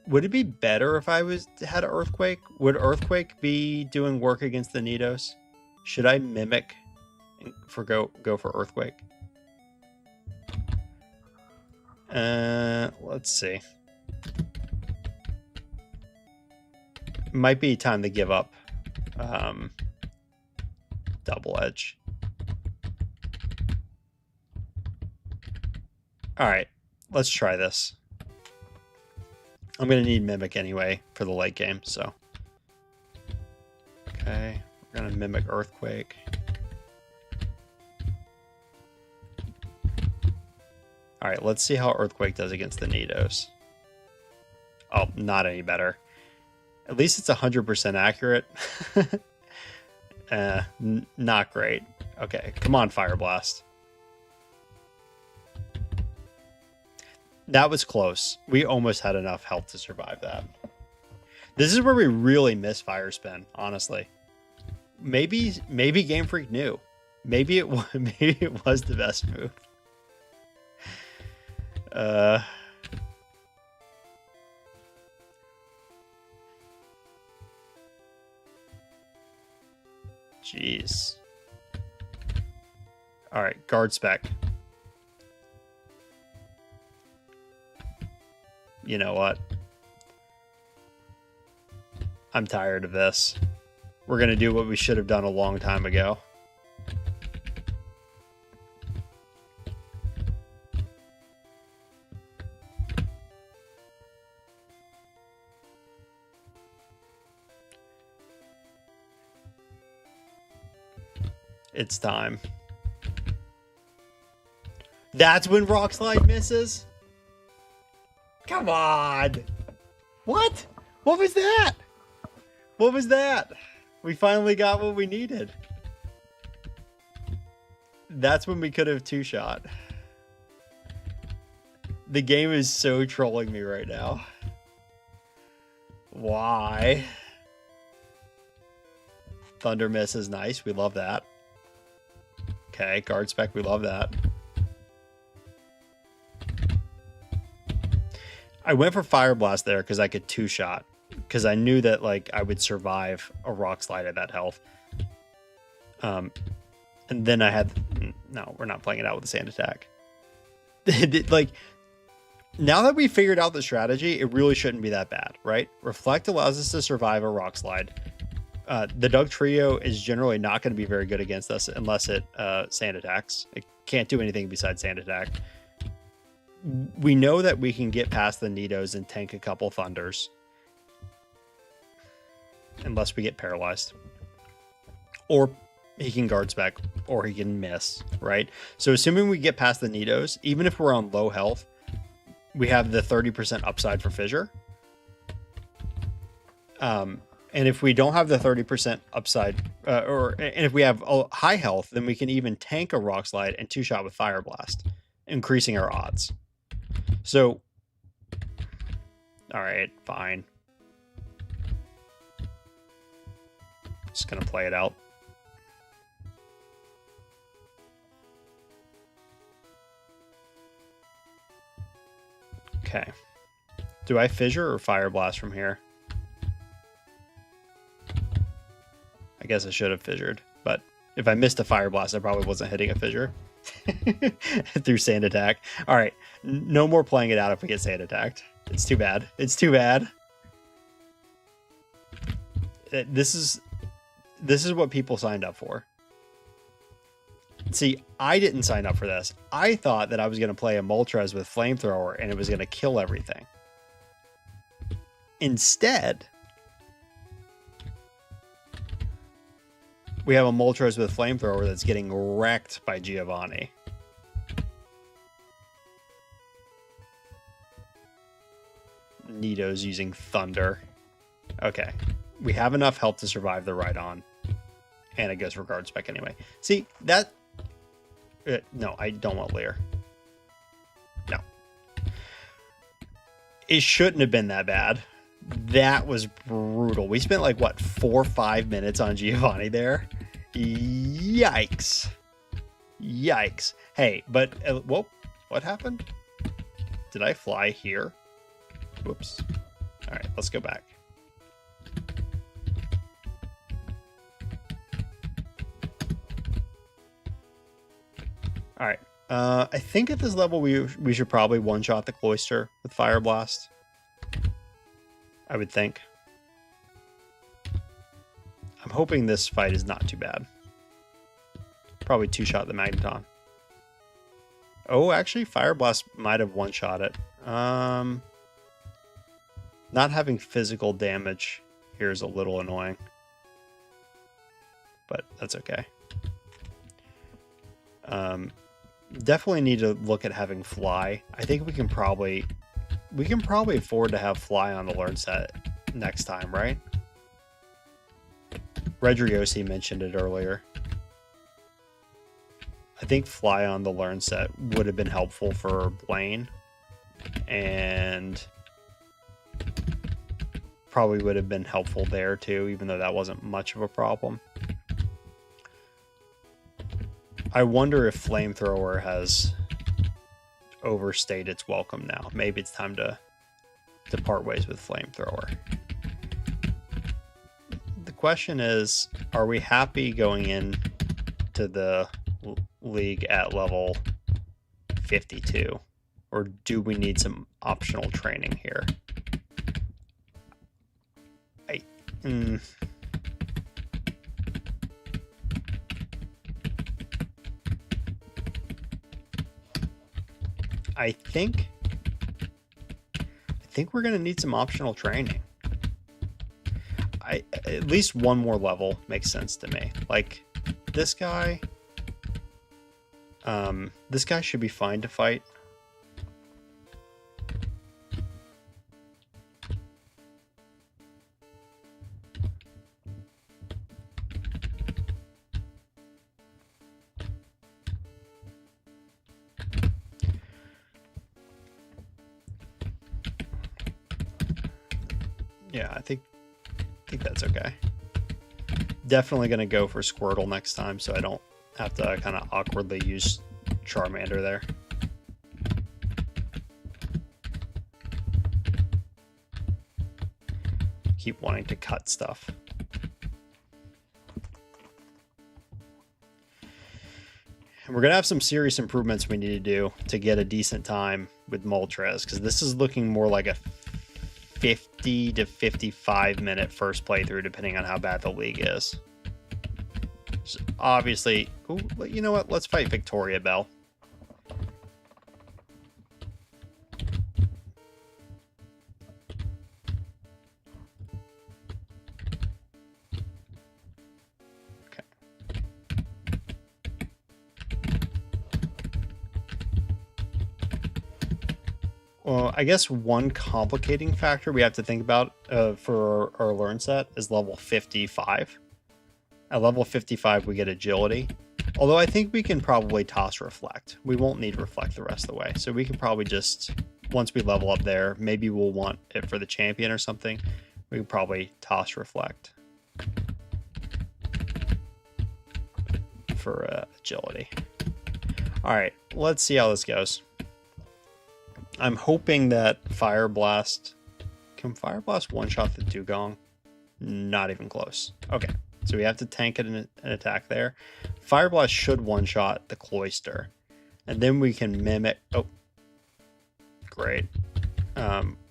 Would it be better if I had an Earthquake? Would Earthquake be doing work against the Nidos? Should I Mimic for go for Earthquake? Let's see. Might be time to give up Double Edge. All right, let's try this. I'm going to need Mimic anyway for the late game, so. Okay, we're going to Mimic Earthquake. All right, let's see how Earthquake does against the Nidos. Oh, not any better. At least it's 100% accurate. Not great. Okay, come on, Fire Blast. That was close. We almost had enough health to survive that. This is where we really miss Fire Spin, honestly. Maybe Game Freak knew. Maybe it was the best move. Jeez. All right, guard spec. You know what? I'm tired of this. We're going to do what we should have done a long time ago. It's time. That's when Rock Slide misses? Come on. What? What was that? What was that? We finally got what we needed. That's when we could have two-shot. The game is so trolling me right now. Why? Thunder miss is nice. We love that. Okay, guard spec. We love that. I went for Fire Blast there because I could two-shot. Because I knew that like I would survive a Rock Slide at that health. And then I had... No, we're not playing it out with the Sand Attack. Like, now that we figured out the strategy, it really shouldn't be that bad, right? Reflect allows us to survive a Rock Slide. The Doug Trio is generally not going to be very good against us unless it Sand Attacks. It can't do anything besides Sand Attack. We know that we can get past the Nidos and tank a couple Thunders. Unless we get paralyzed. Or he can guard spec, or he can miss, right? So assuming we get past the Nidos, even if we're on low health, we have the 30% upside for Fissure. And if we don't have the 30% upside, and if we have a high health, then we can even tank a Rock Slide and two-shot with Fire Blast, increasing our odds. So, all right, fine. Just gonna play it out. Okay. Do I Fissure or Fire Blast from here? I guess I should have fissured, but if I missed a Fire Blast, I probably wasn't hitting a Fissure through Sand Attack. All right, no more playing it out if we get Sand Attacked. It's too bad. It's too bad. This is what people signed up for. See, I didn't sign up for this. I thought that I was going to play a Moltres with Flamethrower and it was going to kill everything. Instead, we have a Moltres with Flamethrower that's getting wrecked by Giovanni. Nido's using Thunder. Okay. We have enough health to survive the Rhydon. And it goes for guard spec anyway. See, that... no, I don't want Leer. No. It shouldn't have been that bad. That was brutal. We spent like, what, 4 or 5 minutes on Giovanni there? Yikes. Yikes. Hey, but... whoa, what happened? Did I fly here? Whoops. All right, let's go back. All right. I think at this level we should probably one-shot the Cloister with Fire Blast. I would think. I'm hoping this fight is not too bad. Probably two-shot the Magneton. Oh, actually, Fire Blast might have one-shot it. Not having physical damage here is a little annoying. But that's okay. Definitely need to look at having Fly. I think we can probably afford to have Fly on the learn set next time, right? Redriosi mentioned it earlier. I think Fly on the learn set would have been helpful for Blaine, and probably would have been helpful there too, even though that wasn't much of a problem. I wonder if Flamethrower has overstayed its welcome now. Maybe it's time to part ways with Flamethrower. The question is, are we happy going in to the league at level 52? Or do we need some optional training here? I think we're gonna need some optional training. At least one more level makes sense to me. Like this guy should be fine to fight. Yeah, I think that's okay. Definitely going to go for Squirtle next time, so I don't have to kind of awkwardly use Charmander there. Keep wanting to cut stuff. And we're going to have some serious improvements we need to do to get a decent time with Moltres, because this is looking more like a 50 to 55 minute first playthrough, depending on how bad the league is. So obviously, ooh, you know what? Let's fight Victoria Bell. Okay. Well, I guess one complicating factor we have to think about for our learn set is level 55. At level 55, we get agility. Although I think we can probably toss reflect. We won't need reflect the rest of the way. So we can probably just, once we level up there, maybe we'll want it for the champion or something. We can probably toss reflect for agility. All right, let's see how this goes. I'm hoping that Fire Blast... Can Fire Blast one-shot the Dugong? Not even close. Okay, so we have to tank it an attack there. Fire Blast should one-shot the Cloyster. And then we can mimic... Oh, great.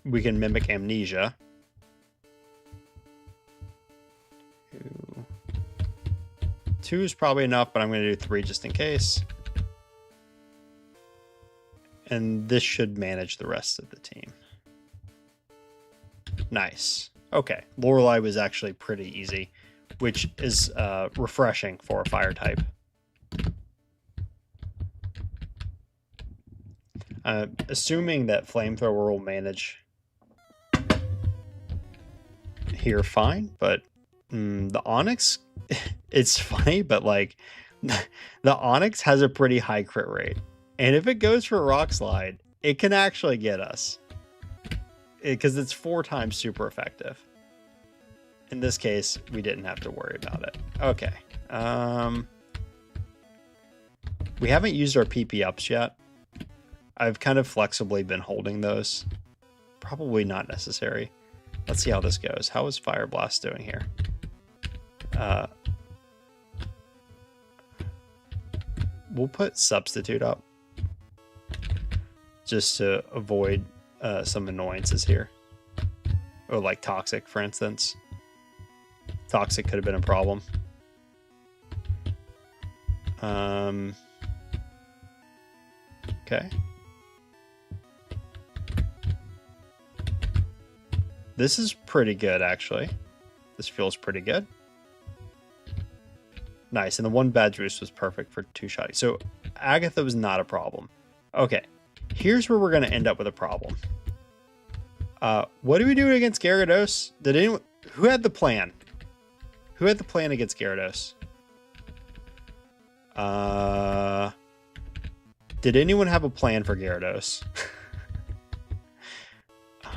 We can mimic Amnesia. 2 is probably enough, but I'm going to do 3 just in case. And this should manage the rest of the team. Nice. Okay, Lorelei was actually pretty easy, which is refreshing for a fire type. Assuming that Flamethrower will manage here fine, but the Onyx, it's funny, but like the Onyx has a pretty high crit rate. And if it goes for Rock Slide, it can actually get us. Because it's 4 times super effective. In this case, we didn't have to worry about it. Okay. We haven't used our PP ups yet. I've kind of flexibly been holding those. Probably not necessary. Let's see how this goes. How is Fire Blast doing here? We'll put Substitute up, just to avoid some annoyances here. Or like Toxic, for instance. Toxic could have been a problem. Okay. This is pretty good, actually. This feels pretty good. Nice, and the one bad juice was perfect for 2-shotting. So Agatha was not a problem. Okay. Here's where we're going to end up with a problem. What do we do against Gyarados? Did anyone... Who had the plan? Who had the plan against Gyarados? Did anyone have a plan for Gyarados?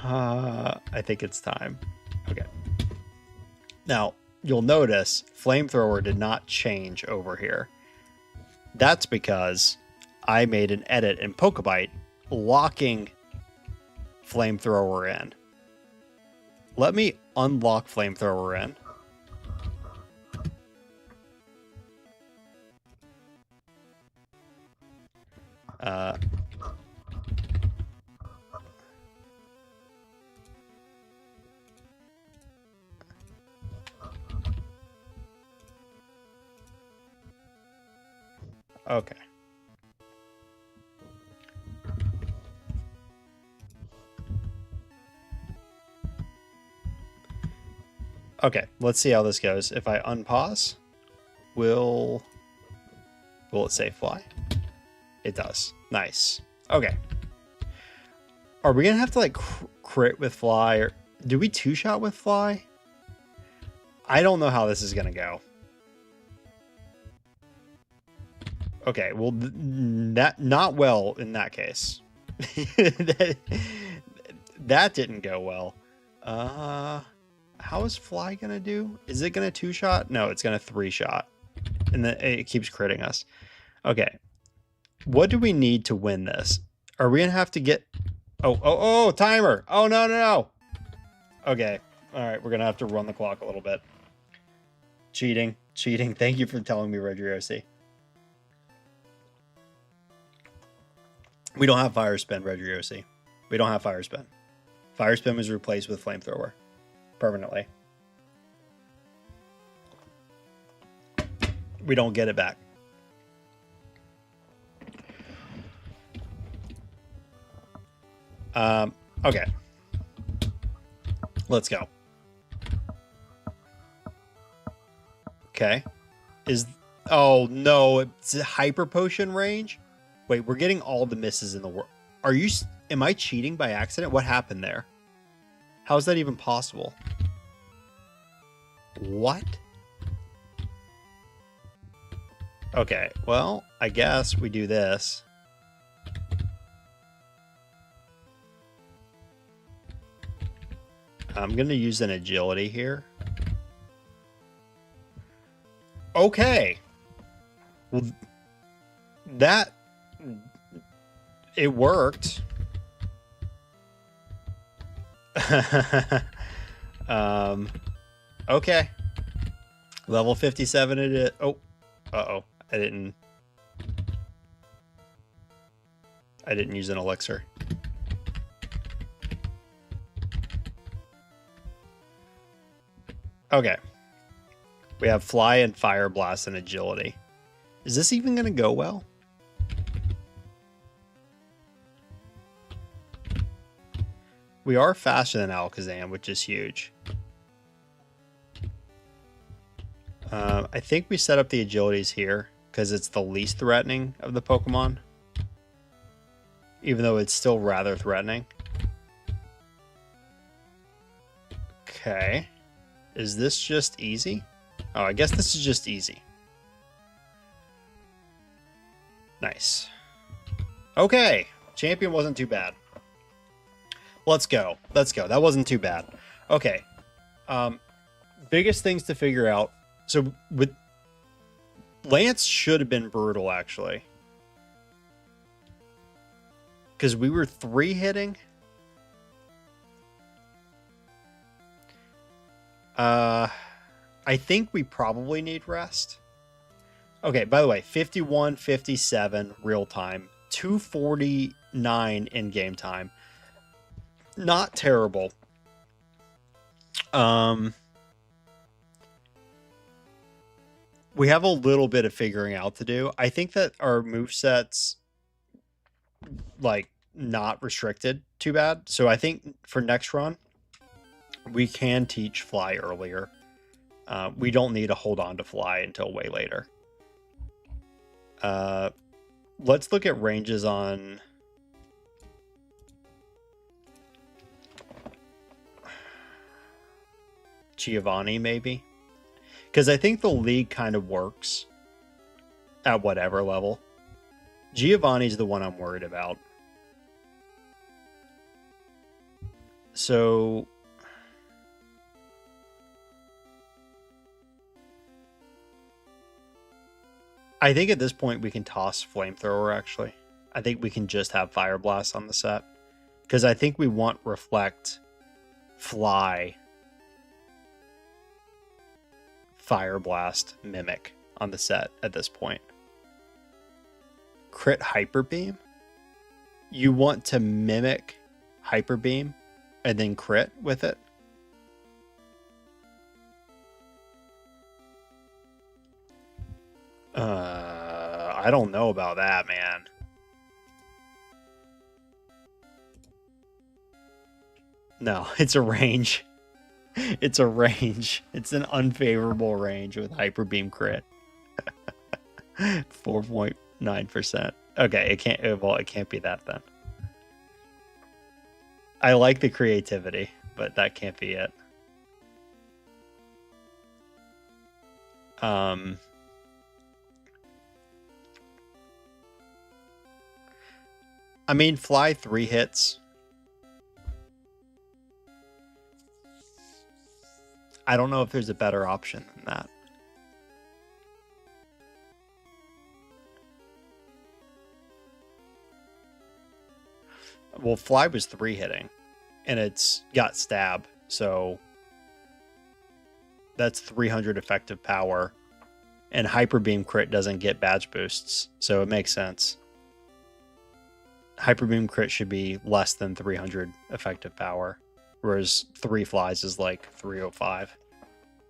I think it's time. Okay. Now, you'll notice Flamethrower did not change over here. That's because I made an edit in Pokebite locking Flamethrower in. Let me unlock Flamethrower in. Okay. Okay, let's see how this goes. If I unpause, will it say fly? It does. Nice. Okay. Are we gonna have to like crit with fly, or do we two-shot with fly? I don't know how this is gonna go. Okay, well, not well in that case. that didn't go well. How is fly gonna do? Is it gonna two-shot? No, it's gonna three-shot, and then it keeps critting us. Okay, what do we need to win this? Are we gonna have to get? Oh, timer! Oh no! Okay, all right, we're gonna have to run the clock a little bit. Cheating. Thank you for telling me, Reggie. We don't have fire spin, Reggie. We don't have fire spin. Fire spin was replaced with Flamethrower permanently. We don't get it back. Okay. Let's go. Okay. Oh no, it's hyper potion range? Wait, we're getting all the misses in the world. Am I cheating by accident? What happened there? How is that even possible? What? Okay, well, I guess we do this. I'm going to use an agility here. Okay. Well, it worked. Okay. Level 57 it is. Oh. Uh-oh. I didn't use an elixir. Okay. We have fly and fire blast and agility. Is this even going to go well? We are faster than Alakazam, which is huge. I think we set up the agilities here because it's the least threatening of the Pokemon. Even though it's still rather threatening. Okay. Is this just easy? Oh, I guess this is just easy. Nice. Okay. Champion wasn't too bad. Let's go. That wasn't too bad. Okay. Biggest things to figure out. So with Lance should have been brutal, actually. Because we were 3-hitting. I think we probably need rest. Okay, by the way, 51, 57 real time, 249 in game time. Not terrible. We have a little bit of figuring out to do. I think that our movesets like not restricted too bad. So I think for next run, we can teach fly earlier. We don't need to hold on to fly until way later. Let's look at ranges on Giovanni, maybe. Because I think the league kind of works at whatever level. Giovanni's the one I'm worried about. So I think at this point we can toss Flamethrower, actually. I think we can just have Fire Blast on the set. Because I think we want Reflect, Fly, Fire Blast, Mimic on the set at this point. Crit Hyper Beam? You want to Mimic Hyper Beam and then crit with it? I don't know about that, man. No, it's a range. It's a range. It's an unfavorable range with Hyper Beam crit. 4.9%. Okay, it can't. Well, it can't be that then. I like the creativity, but that can't be it. I mean, Fly 3 hits. I don't know if there's a better option than that. Well, Fly was 3 hitting, and it's got Stab, so that's 300 effective power, and Hyper Beam crit doesn't get badge boosts, so it makes sense. Hyper Beam crit should be less than 300 effective power, whereas 3 flies is like 305,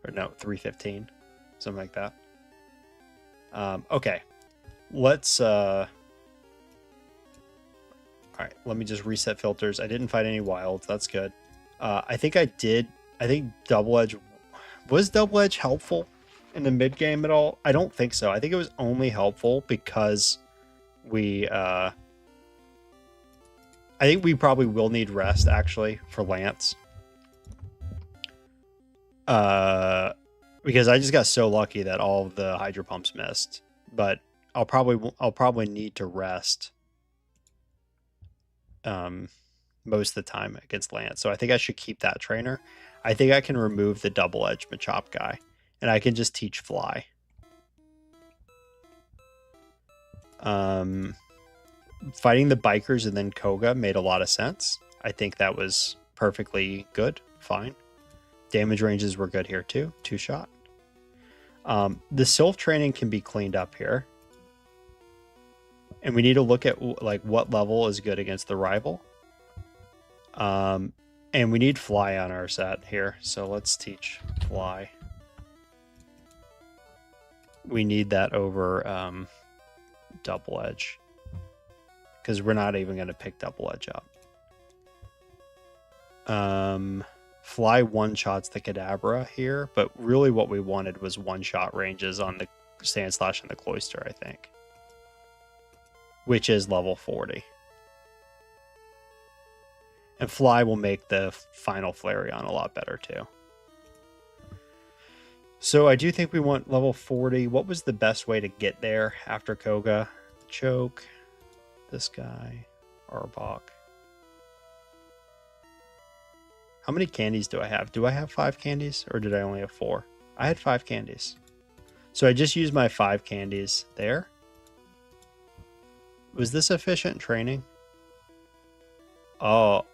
or no, 315, something like that. Okay, let's all right, let me just reset filters. I didn't find any wilds. That's good. I think I think Double Edge, was Double Edge helpful in the mid game at all? I don't think so. I think it was only helpful because we I think we probably will need rest actually for Lance. Because I just got so lucky that all of the Hydro Pumps missed, but I'll probably need to rest most of the time against Lance. So I think I should keep that trainer. I think I can remove the Double Edge Machop guy, and I can just teach Fly. Fighting the bikers and then Koga made a lot of sense. I think that was perfectly good. Fine. Damage ranges were good here too. 2-shot. The Sylph training can be cleaned up here. And we need to look at like what level is good against the rival. And we need Fly on our set here. So let's teach Fly. We need that over Double Edge, because we're not even going to pick Double Edge up. Fly one-shots the Kadabra here, but really what we wanted was one-shot ranges on the Sandslash and the Cloyster, I think, which is level 40. And Fly will make the final Flareon a lot better too. So I do think we want level 40. What was the best way to get there after Koga? Choke, this guy, Arbok. How many candies do I have? Do I have 5 candies or did I only have 4? I had 5 candies. So I just used my 5 candies there. Was this efficient training? Oh,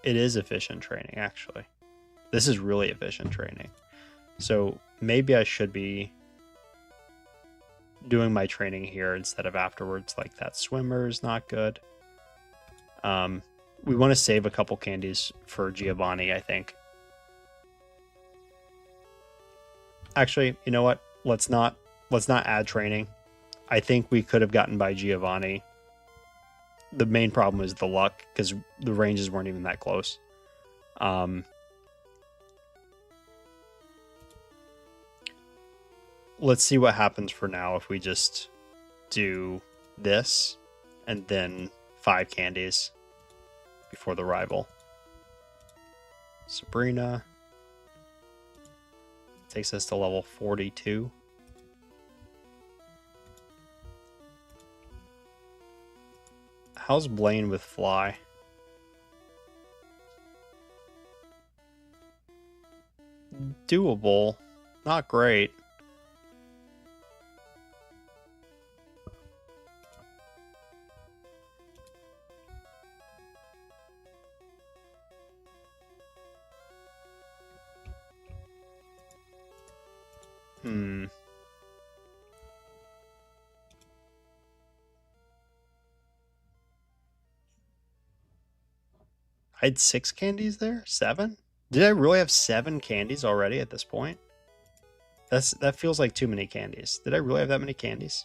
it is efficient training, actually. This is really efficient training. So maybe I should be doing my training here instead of afterwards. Like that swimmer is not good. We want to save a couple candies for Giovanni, I think. Actually, you know what? Let's not add training. I think we could have gotten by Giovanni. The main problem is the luck, because the ranges weren't even that close. Let's see what happens for now if we just do this and then 5 candies before the rival. Sabrina takes us to level 42. How's Blaine with Fly? Doable, not great. Hmm. I had 6 candies there? 7? Did I really have 7 candies already at this point? That feels like too many candies. Did I really have that many candies?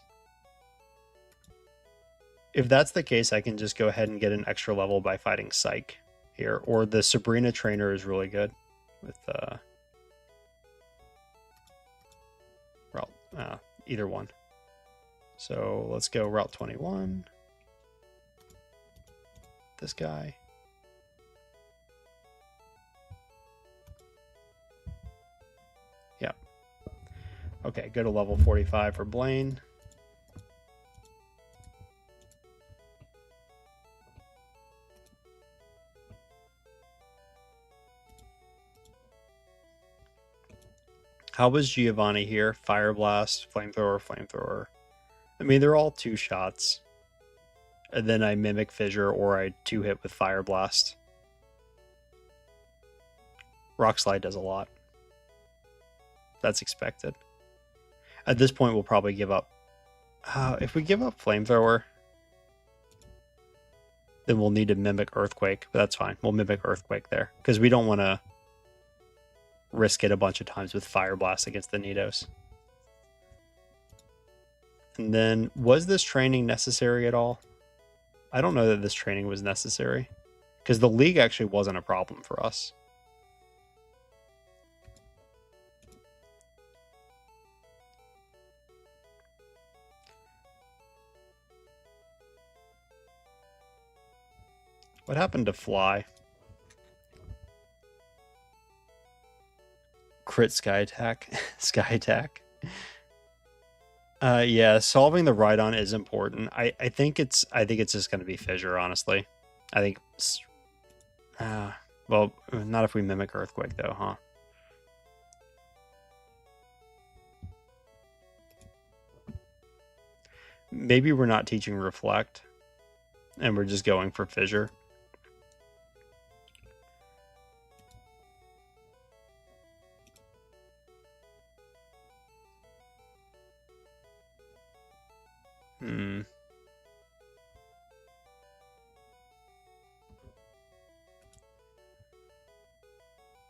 If that's the case, I can just go ahead and get an extra level by fighting Psych here. Or the Sabrina trainer is really good with route, either one. So let's go Route 21. This guy. Yeah. Okay, go to level 45 for Blaine. How was Giovanni here? Fire Blast, Flamethrower, Flamethrower. I mean, they're all 2 shots. And then I Mimic Fissure or I 2-hit with Fire Blast. Rock Slide does a lot. That's expected. At this point, we'll probably give up. If we give up Flamethrower, then we'll need to Mimic Earthquake. But that's fine. We'll Mimic Earthquake there. Because we don't want to risk it a bunch of times with Fire Blast against the Nidos. And then, was this training necessary at all? I don't know that this training was necessary. Because the League actually wasn't a problem for us. What happened to Fly? Crit Sky Attack. Sky Attack. Yeah, solving the Rhydon is important. I think it's just going to be Fissure, honestly. I think well, not if we Mimic Earthquake though, huh? Maybe we're not teaching Reflect and we're just going for Fissure.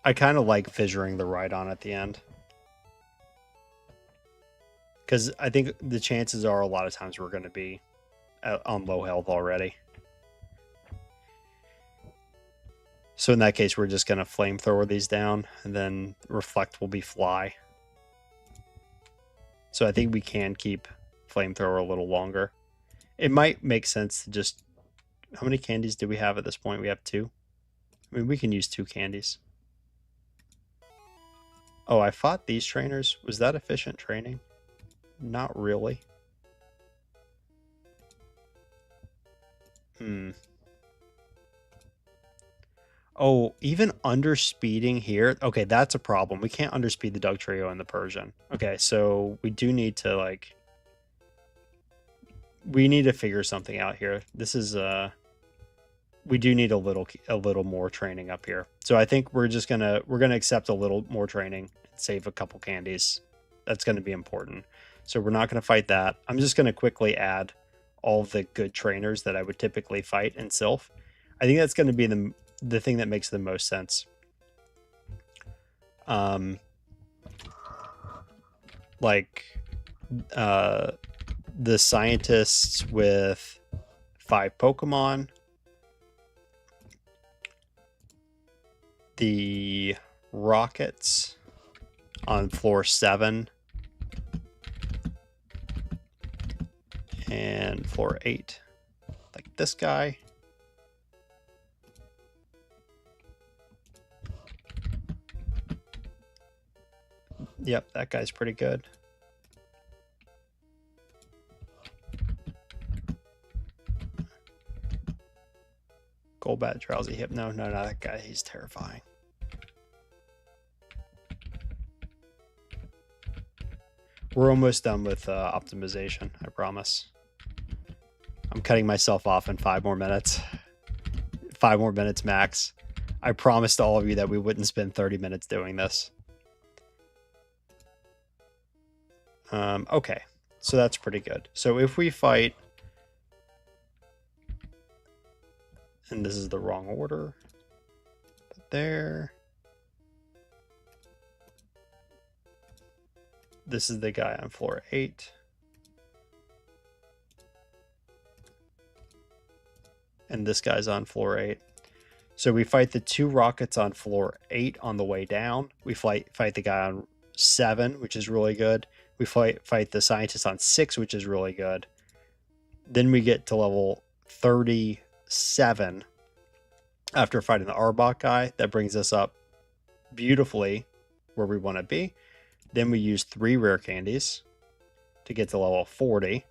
I kind of like fissuring the Rhydon at the end. Because I think the chances are a lot of times we're going to be on low health already. So in that case, we're just going to Flamethrower these down, and then Reflect will be Fly. So I think we can keep Flamethrower a little longer. It might make sense to just... How many candies do we have at this point? We have 2. I mean, we can use 2 candies. Oh, I fought these trainers. Was that efficient training? Not really. Oh, even underspeeding here. Okay, that's a problem. We can't underspeed the Dugtrio and the Persian. Okay, so we do need to, like... We need to figure something out here. This is... We do need a little more training up here. So I think we're gonna accept a little more training and save a couple candies. That's gonna be important. So we're not gonna fight that. I'm just gonna quickly add all the good trainers that I would typically fight in Sylph. I think that's gonna be the thing that makes the most sense. Like the scientists with 5 Pokemon. The rockets on floor 7 and floor 8, like this guy. Yep, that guy's pretty good. Golbat, Drowsy Hip. No, not that guy. He's terrifying. We're almost done with optimization, I promise. I'm cutting myself off in 5 more minutes. 5 more minutes max. I promised all of you that we wouldn't spend 30 minutes doing this. Okay, so that's pretty good. So if we fight, and this is the wrong order, but there. This is the guy on floor 8. And this guy's on floor 8. So we fight the 2 rockets on floor 8 on the way down. We fight the guy on 7, which is really good. We fight the scientist on 6, which is really good. Then we get to level 37 after fighting the Arbok guy. That brings us up beautifully where we want to be. Then we use 3 rare candies to get to level 40.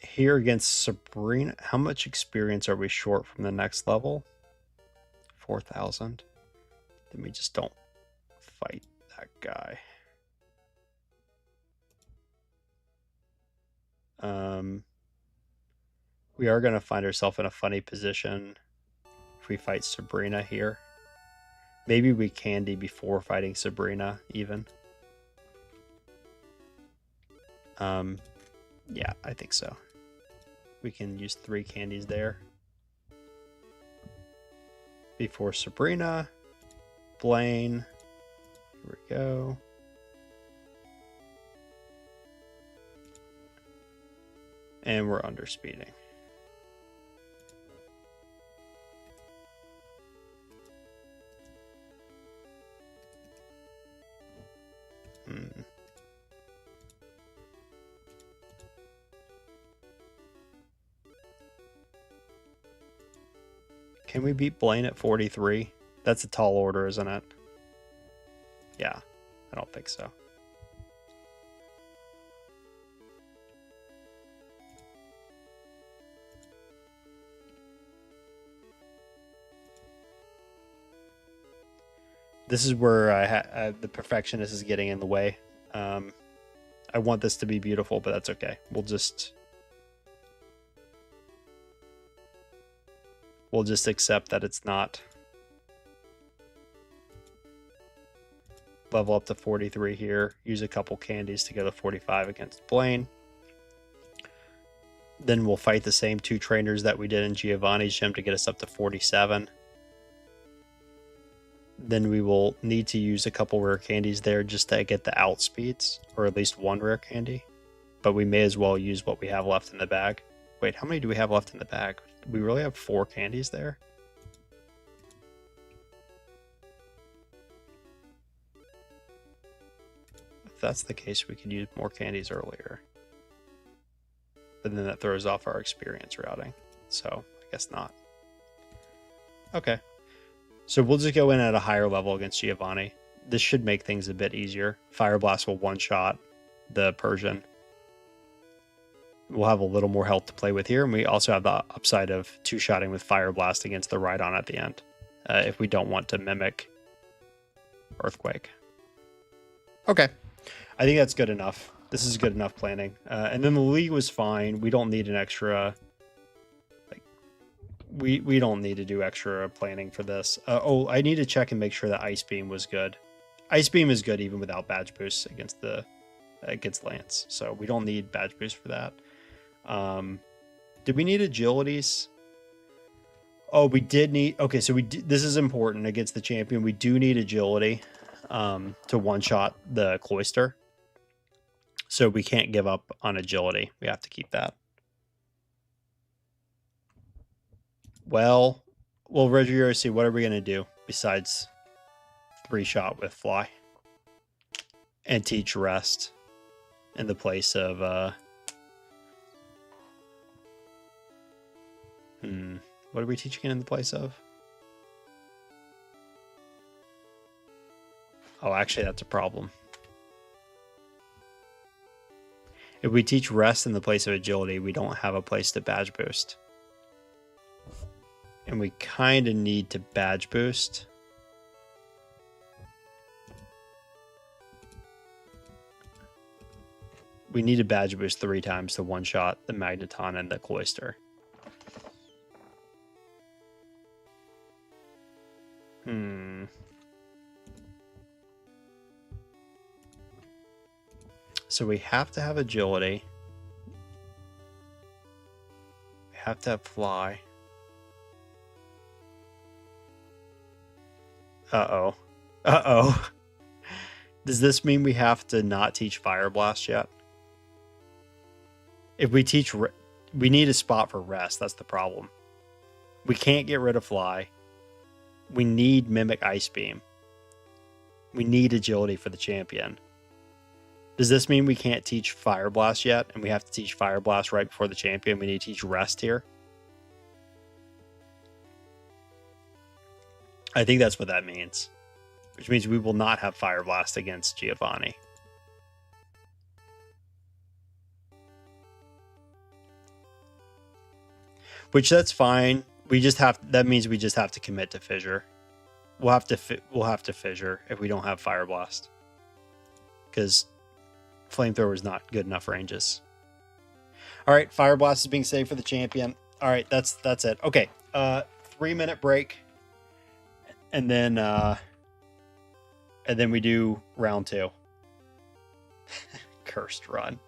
Here against Sabrina, how much experience are we short from the next level? 4,000. Then we just don't fight that guy. We are going to find ourselves in a funny position if we fight Sabrina here. Maybe we candy before fighting Sabrina even. Yeah, I think so. We can use 3 candies there. Before Sabrina. Blaine. Here we go. And we're underspeeding. Can we beat Blaine at 43? That's a tall order, isn't it? Yeah, I don't think so. This is where the perfectionist is getting in the way. I want this to be beautiful, but that's okay. We'll just accept that it's not. Level up to 43 here. Use a couple candies to go to 45 against Blaine. Then we'll fight the same 2 trainers that we did in Giovanni's gym to get us up to 47. Then we will need to use a couple rare candies there just to get the outspeeds, or at least 1 rare candy. But we may as well use what we have left in the bag. Wait, how many do we have left in the bag? We really have 4 candies there? If that's the case, we could use more candies earlier. But then that throws off our experience routing. So, I guess not. Okay. So we'll just go in at a higher level against Giovanni. This should make things a bit easier. Fire Blast will one-shot the Persian. We'll have a little more health to play with here, and we also have the upside of 2-shotting with Fire Blast against the Rhydon at the end, if we don't want to mimic Earthquake. Okay, I think that's good enough. This is good enough planning. And then the League was fine. We don't need an extra... We don't need to do extra planning for this. Oh, I need to check and make sure that Ice Beam was good. Ice Beam is good even without badge boosts against Lance, so we don't need badge boost for that. Did we need agilities? Oh, we did need... Okay, so this is important against the champion. We do need agility to one-shot the Cloister. So we can't give up on agility. We have to keep that. Well, Regirosi, what are we going to do besides 3-shot with Fly? And teach Rest in the place of... What are we teaching in the place of? Oh, actually, that's a problem. If we teach Rest in the place of Agility, we don't have a place to badge boost. And we kind of need to badge boost. We need to badge boost 3 times to one-shot the Magneton and the Cloister. So we have to have agility. We have to have fly. Uh-oh. Uh-oh. Does this mean we have to not teach Fire Blast yet? If we teach... we need a spot for rest. That's the problem. We can't get rid of fly. We need Mimic Ice Beam. We need agility for the champion. Does this mean we can't teach Fire Blast yet? And we have to teach Fire Blast right before the champion? We need to teach rest here? I think that's what that means. Which means we will not have Fire Blast against Giovanni. Which that's fine. We just have, that means we just have to commit to Fissure. We'll have to Fissure if we don't have Fire Blast. Because Flamethrower is not good enough ranges. All right, Fire Blast is being saved for the champion. All right, that's it. Okay, 3-minute break, and then we do round 2. Cursed run.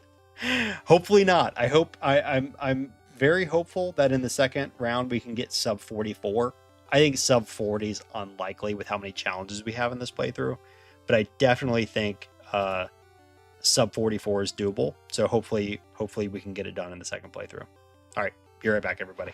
Hopefully not. I hope I'm very hopeful that in the second round we can get sub 44. I think sub 40 is unlikely with how many challenges we have in this playthrough, but I definitely think sub 44 is doable. So hopefully we can get it done in the second playthrough. All right, be right back, everybody.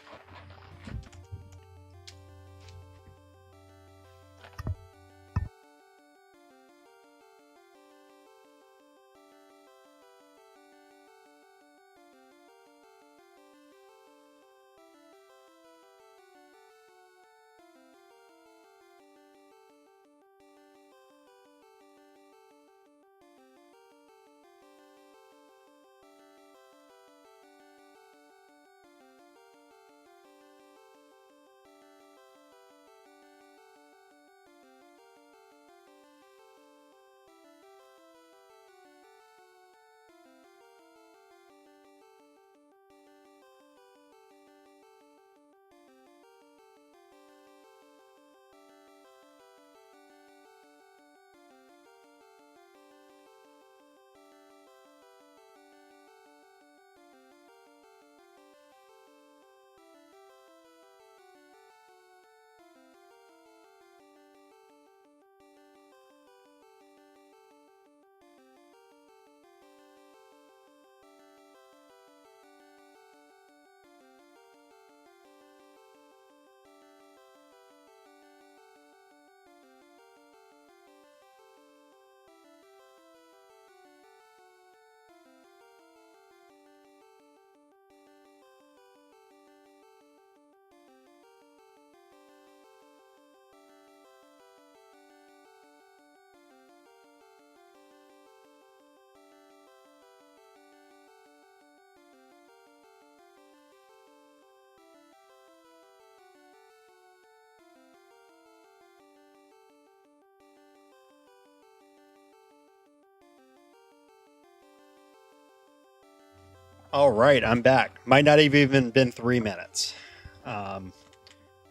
All right, I'm back. Might not have even been 3 minutes.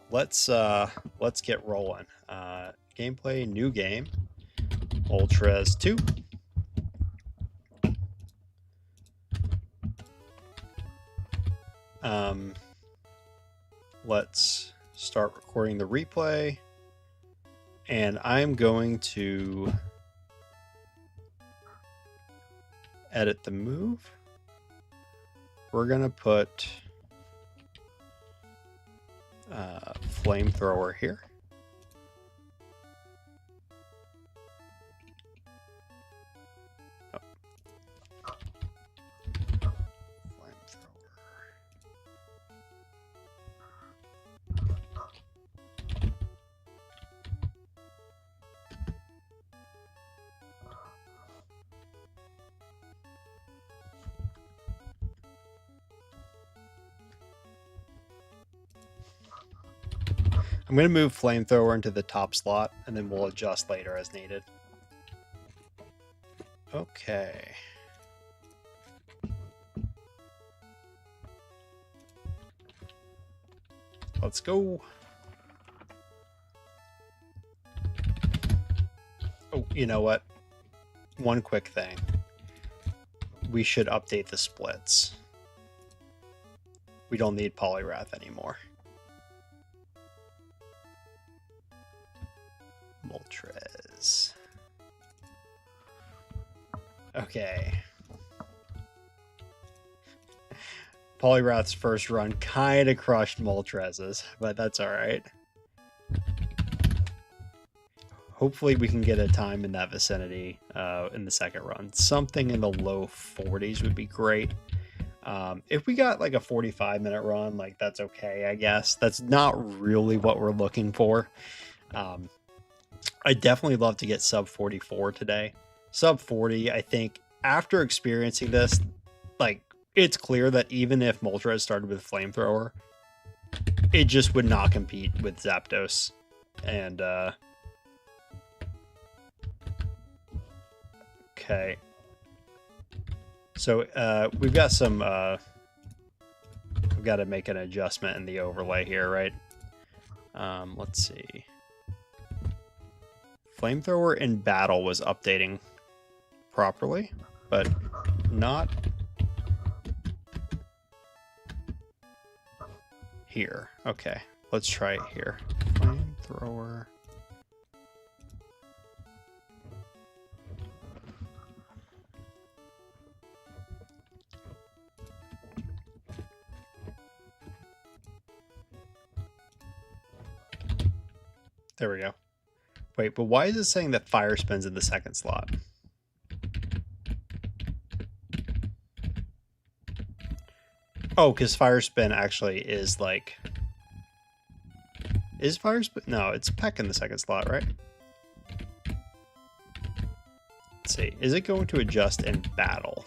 Let's get rolling. Gameplay, new game. Moltres 2. Let's start recording the replay. And I'm going to edit the move. We're going to put Flamethrower here. Oh. I'm going to move Flamethrower into the top slot, and then we'll adjust later as needed. Okay. Let's go. Oh, you know what? One quick thing. we should update the splits. We don't need Poliwrath anymore. Moltres. Okay. Poliwrath's first run kind of crushed Moltres's, but that's all right. Hopefully we can get a time in that vicinity in the second run. Something in the low 40s would be great. If we got like a 45-minute run, like that's okay, I guess. That's not really what we're looking for. I definitely love to get sub 44 today. Sub 40, I think after experiencing this, like it's clear that even if Moltres started with Flamethrower, it just would not compete with Zapdos. And okay. So we've got some we've got to make an adjustment in the overlay here, right? Let's see. Flamethrower in battle was updating properly, but not here. Okay, let's try it here. Flamethrower. There we go. Wait, but why is it saying that Fire Spin's in the second slot? Oh, because Fire Spin actually is like... Is Fire Spin? No, it's Peck in the second slot, right? Let's see. Is it going to adjust in battle?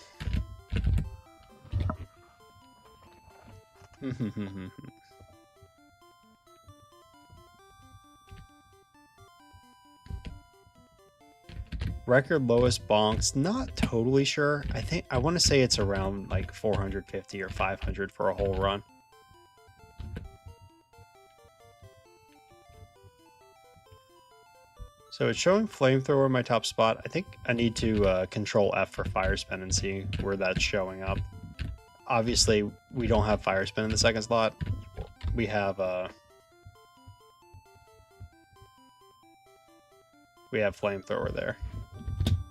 Record lowest bonks, not totally sure. I want to say it's around like 450 or 500 for a whole run. So it's showing Flamethrower in my top spot. I think I need to control F for Fire Spin and see where that's showing up. Obviously, we don't have Fire Spin in the second slot. We have Flamethrower there.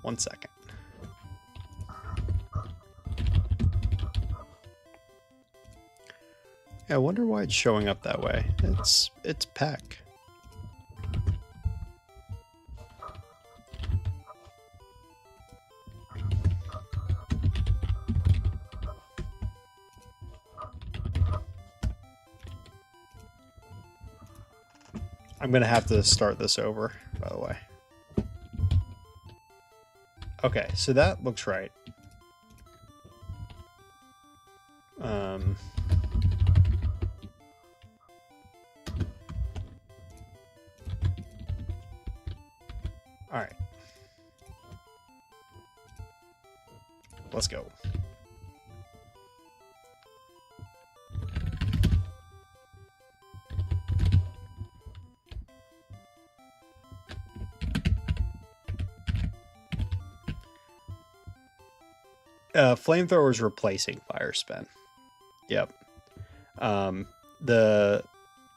1 second. Yeah, I wonder why it's showing up that way. It's Peck. I'm gonna have to start this over, by the way. Okay, so that looks right. All right. Let's go. Flamethrower is replacing Fire Spin. Yep. The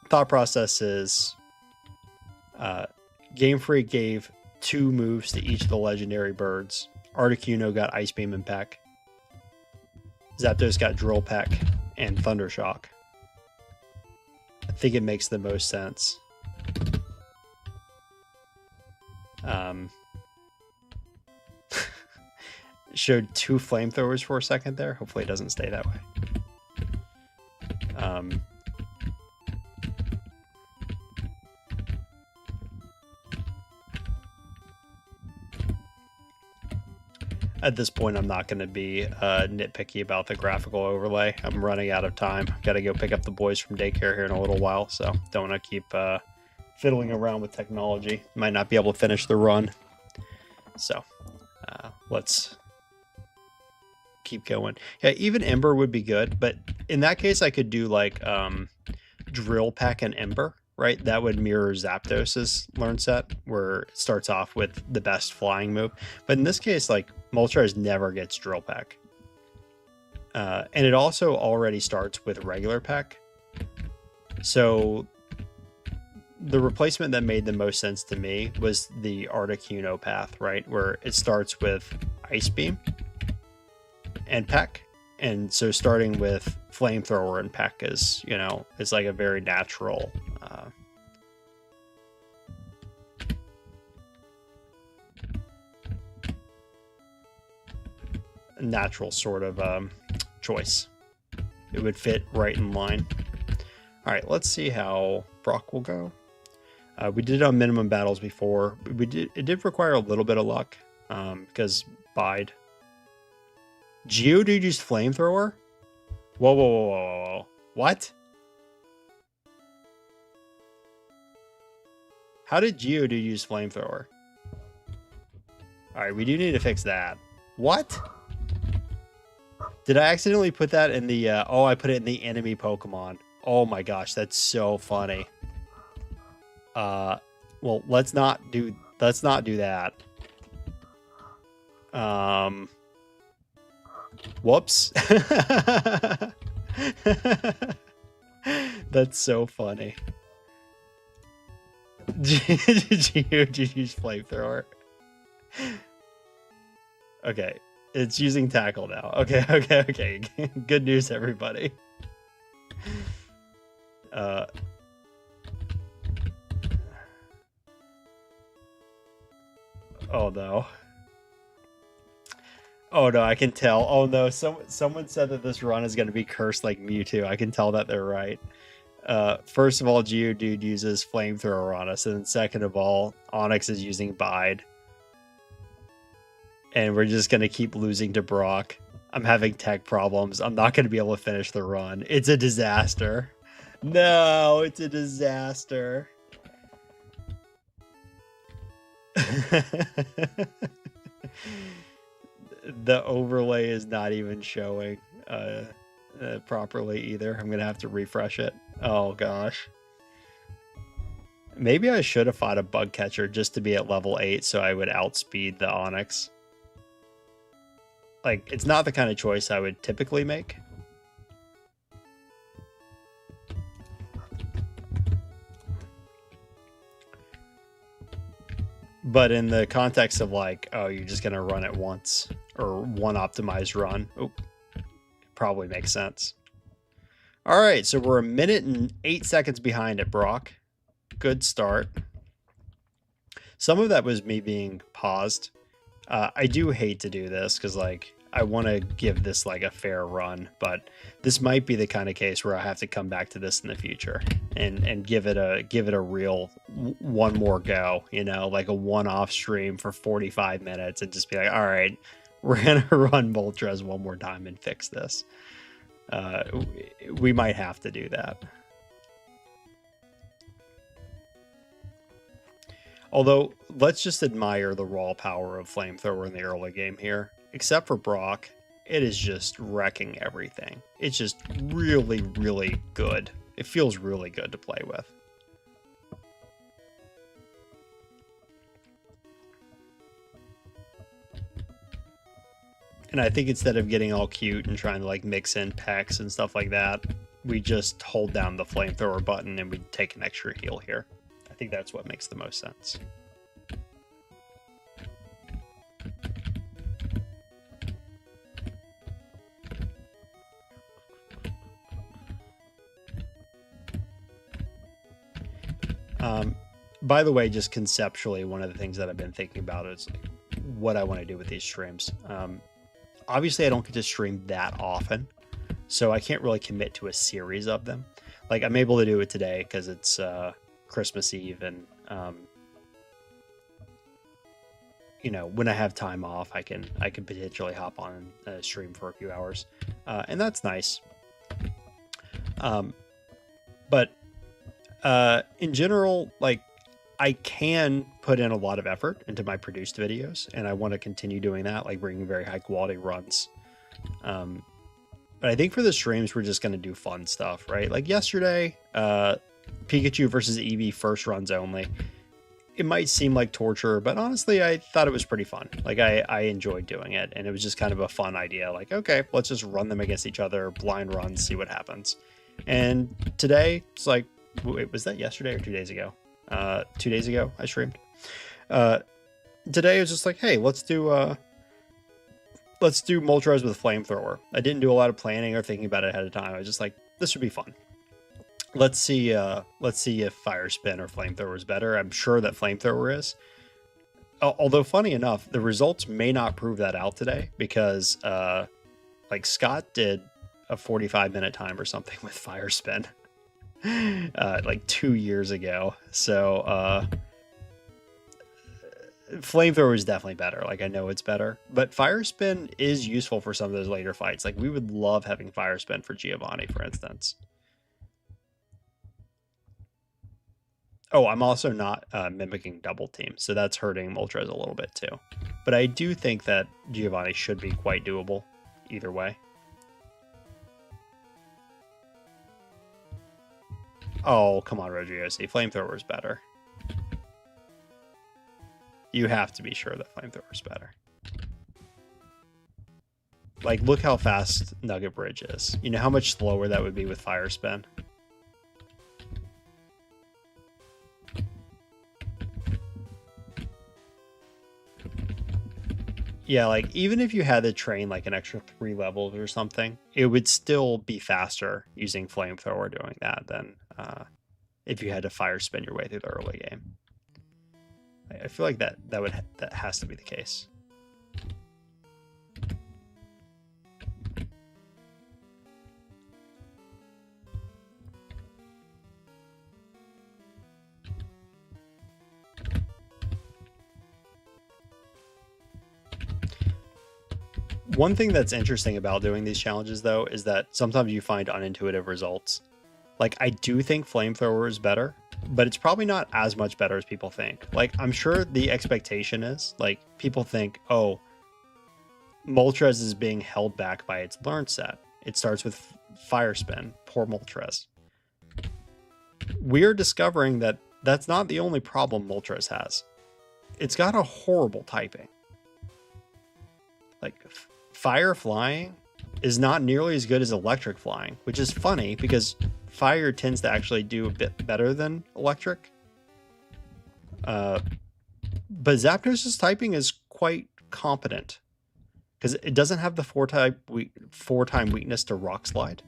thought process is Game Freak gave 2 moves to each of the legendary birds. Articuno got Ice Beam and Peck. Zapdos got Drill Peck and Thundershock. I think it makes the most sense. Showed 2 Flamethrowers for a second there. Hopefully it doesn't stay that way. At this point, I'm not going to be nitpicky about the graphical overlay. I'm running out of time. Got to go pick up the boys from daycare here in a little while, so don't want to keep fiddling around with technology. Might not be able to finish the run. So let's keep going. Yeah, even Ember would be good, but in that case I could do like Drill Peck and Ember, right? That would mirror Zapdos's learn set, where it starts off with the best flying move. But in this case, like Moltres never gets Drill Peck. And it also already starts with regular Peck. So the replacement that made the most sense to me was the Articuno path, right? Where it starts with Ice Beam and Peck. And so starting with Flamethrower and Peck is, you know, is like a very natural natural sort of choice. It would fit right in line. All right, let's see how Brock will go. We did it on minimum battles before. It did require a little bit of luck because Bide. Geodude used Flamethrower? Whoa, whoa, whoa, whoa, whoa. What? How did Geodude use Flamethrower? All right, we do need to fix that. What? Did I accidentally put that in the... oh, I put it in the enemy Pokemon. Oh my gosh, that's so funny. Well, let's not do that. Whoops. That's so funny. Did you use Flamethrower? Okay, it's using Tackle now. Okay. Good news, everybody. Oh no. Oh no, I can tell. Oh no, someone said that this run is going to be cursed like Mewtwo. I can tell that they're right. First of all, Geodude uses Flamethrower on us, and then second of all, Onix is using Bide. And we're just going to keep losing to Brock. I'm having tech problems. I'm not going to be able to finish the run. It's a disaster. No, it's a disaster. The overlay is not even showing properly either. I'm gonna have to refresh it. Oh gosh. Maybe I should have fought a bug catcher just to be at level 8 so I would outspeed the Onix. Like, it's not the kind of choice I would typically make. But in the context of like, oh, you're just gonna run it once or one optimized run, oh, it probably makes sense. All right, so we're 1 minute and 8 seconds behind at Brock. Good start. Some of that was me being paused. I do hate to do this because like I want to give this like a fair run, but this might be the kind of case where I have to come back to this in the future and give it a real one more go, you know, like a one-off stream for 45 minutes and just be like, all right, we're gonna run Moltres one more time and fix this. We might have to do that. Although, let's just admire the raw power of Flamethrower in the early game here. Except for Brock, it is just wrecking everything. It's just really, really good. It feels really good to play with. And I think instead of getting all cute and trying to like mix in packs and stuff like that, we just hold down the Flamethrower button and we take an extra heal here. I think that's what makes the most sense. By the way, just conceptually, one of the things that I've been thinking about is like what I want to do with these streams. Obviously, I don't get to stream that often, so I can't really commit to a series of them. Like, I'm able to do it today because it's Christmas Eve, and you know, when I have time off, I can potentially hop on a stream for a few hours, and that's nice. But in general, like, I can put in a lot of effort into my produced videos, and I want to continue doing that, like bringing very high quality runs. But I think for the streams, we're just going to do fun stuff, right? Like yesterday, Pikachu versus Eevee first runs only. it might seem like torture, but honestly, I thought it was pretty fun. Like I enjoyed doing it, and it was just kind of a fun idea. Like, okay, let's just run them against each other, blind runs, see what happens. And today, it's like, wait, was that yesterday or 2 days ago? 2 days ago, I streamed. Today it was just like, hey, let's do Moltres with Flamethrower. I didn't do a lot of planning or thinking about it ahead of time. I was just like, this should be fun. Let's see if Fire Spin or Flamethrower is better. I'm sure that Flamethrower is. Although funny enough, the results may not prove that out today because like Scott did a 45-minute time or something with Fire Spin like 2 years ago. So Flamethrower is definitely better. Like, I know it's better, but Fire Spin is useful for some of those later fights. Like, we would love having Fire Spin for Giovanni, for instance. Oh, I'm also not mimicking double team, so that's hurting Moltres a little bit too. But I do think that Giovanni should be quite doable either way. Oh, come on, Rodriguez. Flamethrower is better. You have to be sure that Flamethrower is better. Like, look how fast Nugget Bridge is. You know how much slower that would be with Fire Spin? Yeah, like, even if you had to train like an extra 3 levels or something, it would still be faster using Flamethrower doing that than if you had to Fire Spin your way through the early game. I feel like that has to be the case. One thing that's interesting about doing these challenges, though, is that sometimes you find unintuitive results. Like, I do think Flamethrower is better, but it's probably not as much better as people think. Like, I'm sure the expectation is, like, people think, oh, Moltres is being held back by its learn set. It starts with Fire Spin. Poor Moltres. We're discovering that that's not the only problem Moltres has. It's got a horrible typing. Like, Fire Flying is not nearly as good as Electric Flying, which is funny because Fire tends to actually do a bit better than Electric. But Zapdos' typing is quite competent because it doesn't have the 4-time weakness to Rock Slide.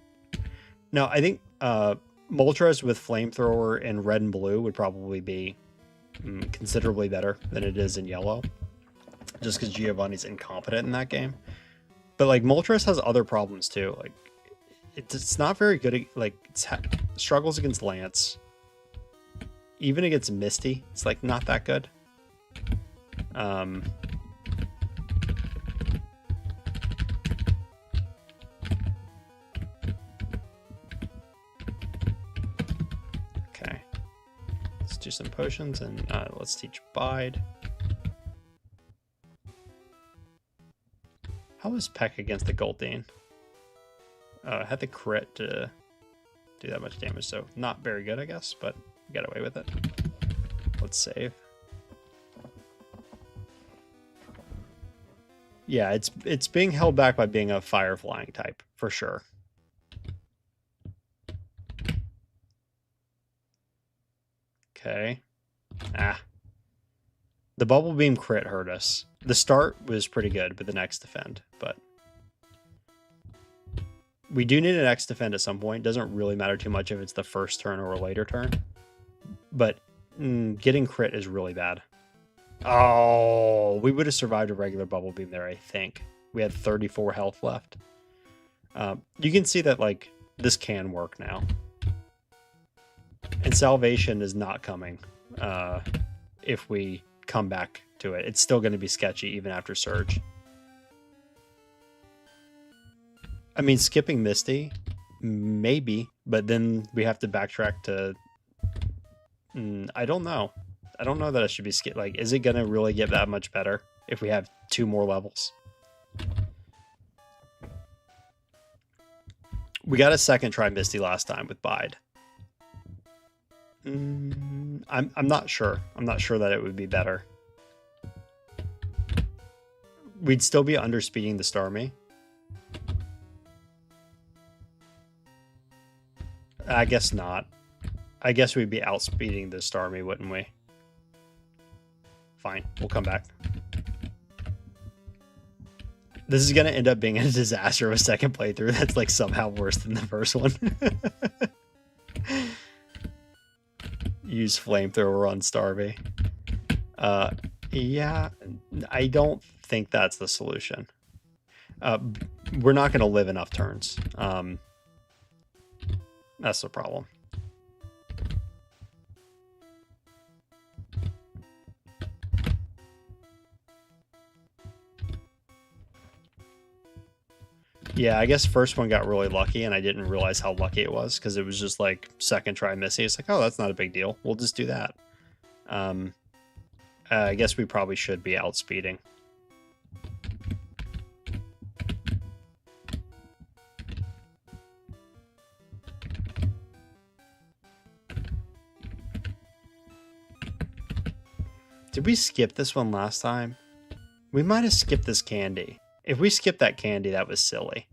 Now, I think Moltres with Flamethrower in Red and Blue would probably be considerably better than it is in Yellow, just because Giovanni's incompetent in that game. But like, Moltres has other problems too. Like, it's not very good at, like, struggles against Lance. Even against Misty, it's like not that good. Okay, let's do some potions and let's teach Bide. How was Peck against the Goldeen? Had the crit to do that much damage, so not very good, I guess, but we got away with it. Let's save. Yeah, it's being held back by being a Fire Flying type, for sure. Okay. The Bubble Beam crit hurt us. The start was pretty good with the next defend, but we do need an X defend at some point. Doesn't really matter too much if it's the first turn or a later turn, but getting crit is really bad. Oh, we would have survived a regular Bubble Beam there, I think. We had 34 health left. You can see that, like, this can work now. And Salvation is not coming if we come back to it. It's still going to be sketchy even after Surge. I mean, skipping Misty, maybe, but then we have to backtrack to... I don't know. I don't know that it should be skipped. Like, is it going to really get that much better if we have 2 more levels? We got a second try Misty last time with Bide. I'm not sure. I'm not sure that it would be better. We'd still be underspeeding the Starmie. I guess not. I guess we'd be outspeeding the Starmie, wouldn't we? Fine, we'll come back. This is going to end up being a disaster of a second playthrough that's like somehow worse than the first one. Use Flamethrower on Starmie. Yeah, I don't think that's the solution. We're not going to live enough turns. That's the problem. Yeah, I guess first one got really lucky, and I didn't realize how lucky it was because it was just like second try Misty. It's like, oh, that's not a big deal. We'll just do that. I guess we probably should be outspeeding. Did we skip this one last time? We might have skipped this candy. If we skipped that candy, that was silly.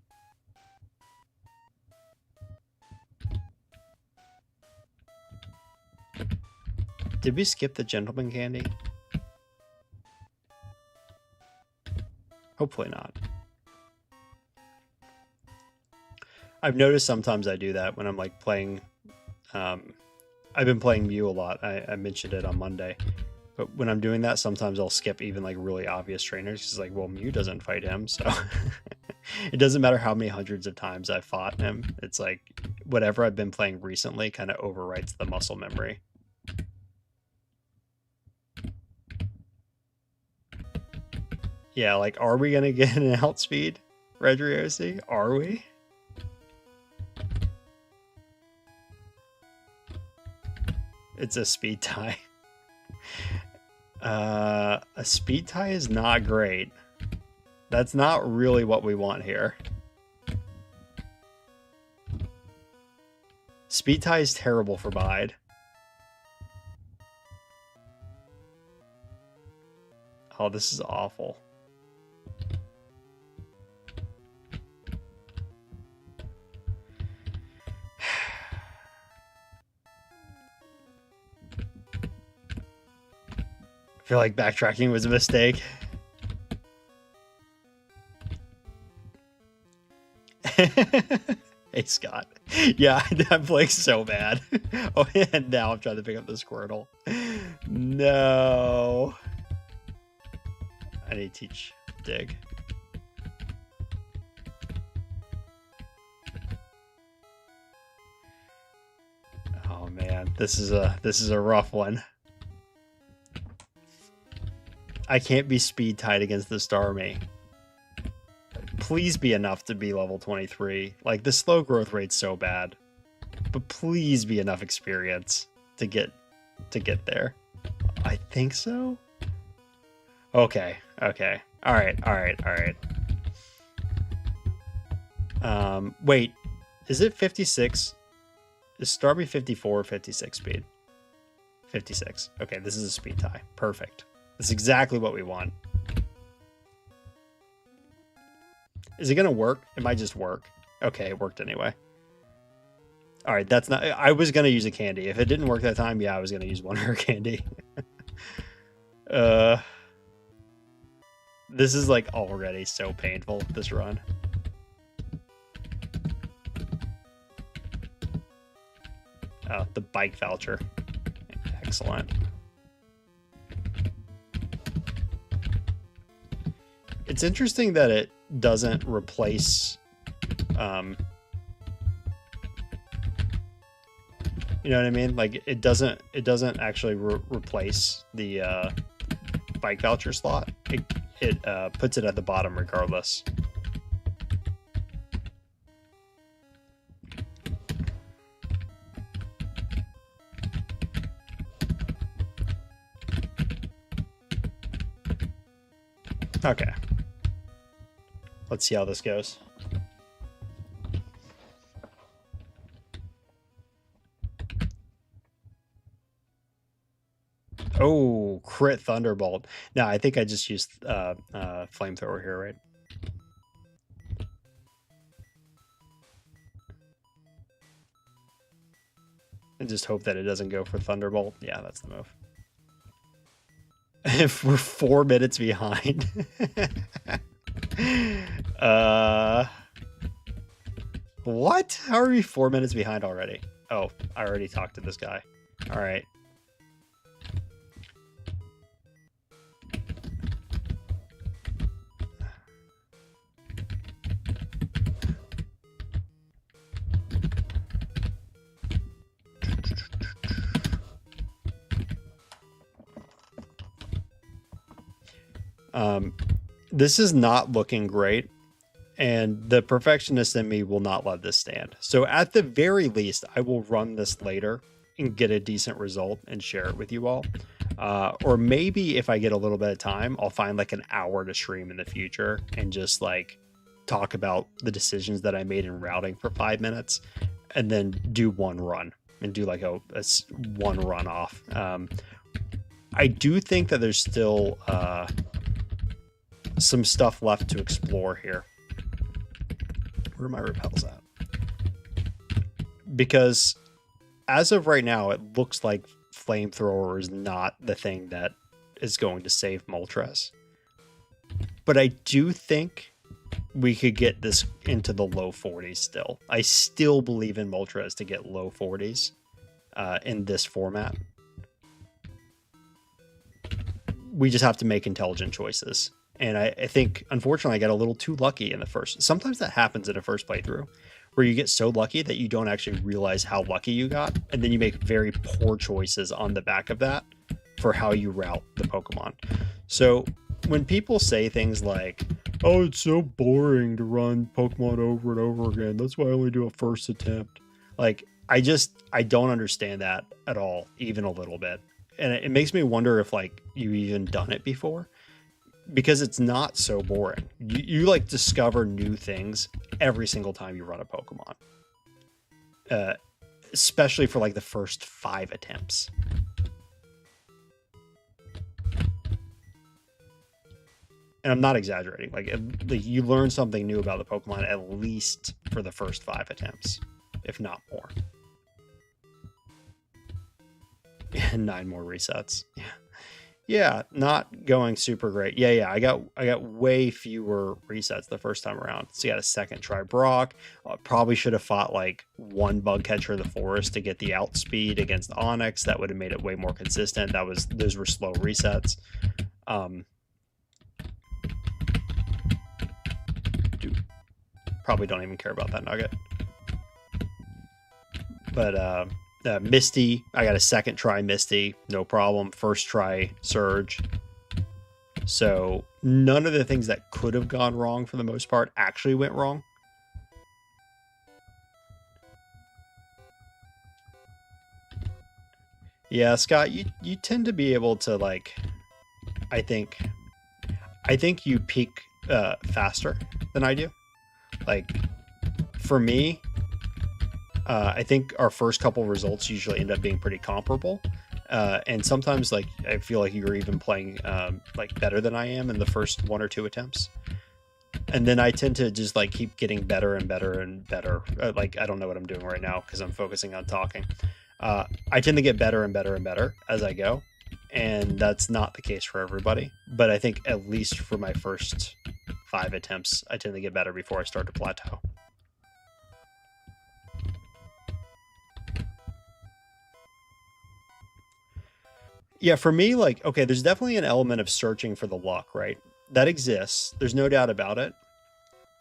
Did we skip the gentleman candy? Hopefully not. I've noticed sometimes I do that when I'm like playing. I've been playing Mew a lot. I mentioned it on Monday. But when I'm doing that, sometimes I'll skip even like really obvious trainers. It's like, well, Mew doesn't fight him, so it doesn't matter how many hundreds of times I've fought him. It's like whatever I've been playing recently kind of overwrites the muscle memory. Yeah, like, are we gonna get an outspeed, Redriosi? Are we? It's a speed tie. A speed tie is not great. That's not really what we want here. Speed tie is terrible for Bide. Oh, this is awful. I feel like backtracking was a mistake. Hey, Scott. Yeah, I'm playing so bad. Oh, and now I'm trying to pick up the Squirtle. No. I need to teach Dig. Oh man, this is a rough one. I can't be speed tied against the Starmie. Please be enough to be level 23. Like, the slow growth rate's so bad. But please be enough experience to get there. I think so? Okay, okay. Alright. Wait. Is it 56? Is Starmie 54 or 56 speed? 56. Okay, this is a speed tie. Perfect. That's exactly what we want. Is it going to work? It might just work. Okay, it worked anyway. All right, that's not... I was going to use a candy. If it didn't work that time, yeah, I was going to use one her candy. This is like already so painful, this run. Oh, the bike voucher. Excellent. It's interesting that it doesn't replace, you know what I mean? Like, it doesn't actually replace the bike voucher slot. It puts it at the bottom regardless. Okay. Let's see how this goes. Oh, crit Thunderbolt. No, I think I just used Flamethrower here, right? And just hope that it doesn't go for Thunderbolt. Yeah, that's the move. If we're 4 minutes behind. What? How are we 4 minutes behind already? Oh, I already talked to this guy. All right. This is not looking great, and the perfectionist in me will not let this stand. So at the very least, I will run this later and get a decent result and share it with you all. Or maybe if I get a little bit of time, I'll find like an hour to stream in the future and just like talk about the decisions that I made in routing for 5 minutes, and then do one run and do like a one run off. I do think that there's still some stuff left to explore here. Where are my repels at? Because as of right now, it looks like Flamethrower is not the thing that is going to save Moltres. But I do think we could get this into the low 40s still. I still believe in Moltres to get low 40s in this format. We just have to make intelligent choices. And I think, unfortunately, I got a little too lucky in the first. Sometimes that happens in a first playthrough, where you get so lucky that you don't actually realize how lucky you got. And then you make very poor choices on the back of that for how you route the Pokemon. So when people say things like, oh, it's so boring to run Pokemon over and over again, that's why I only do a first attempt. Like, I don't understand that at all, even a little bit. And it makes me wonder if like you've even done it before, because it's not so boring. You like discover new things every single time you run a Pokemon, especially for like the first 5 attempts. And I'm not exaggerating. Like you learn something new about the Pokemon at least for the first 5 attempts, if not more. And 9 more resets. Yeah. Yeah, not going super great. Yeah, I got way fewer resets the first time around. So you got a second try Brock. Probably should have fought like 1 bug catcher in the forest to get the outspeed against Onyx. That would have made it way more consistent. Those were slow resets. Dude, probably don't even care about that nugget. But Misty, I got a second try Misty, no problem. First try Surge. So none of the things that could have gone wrong for the most part actually went wrong. Yeah, Scott, you tend to be able to like, I think you peak faster than I do. Like for me, I think our first couple results usually end up being pretty comparable. And sometimes like I feel like you're even playing like better than I am in the first 1 or 2 attempts. And then I tend to just like keep getting better and better and better. Like I don't know what I'm doing right now because I'm focusing on talking. I tend to get better and better and better as I go. And that's not the case for everybody. But I think at least for my first 5 attempts, I tend to get better before I start to plateau. Yeah, for me, like, okay, there's definitely an element of searching for the luck, right? That exists. There's no doubt about it.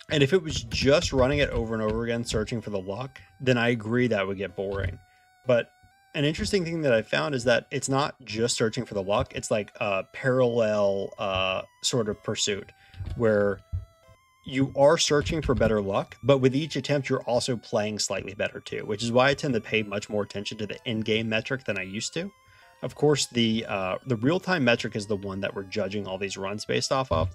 And if it was just running it over and over again, searching for the luck, then I agree that would get boring. But an interesting thing that I found is that it's not just searching for the luck. It's like a parallel sort of pursuit where you are searching for better luck, but with each attempt, you're also playing slightly better too, which is why I tend to pay much more attention to the in-game metric than I used to. Of course, the real-time metric is the one that we're judging all these runs based off of,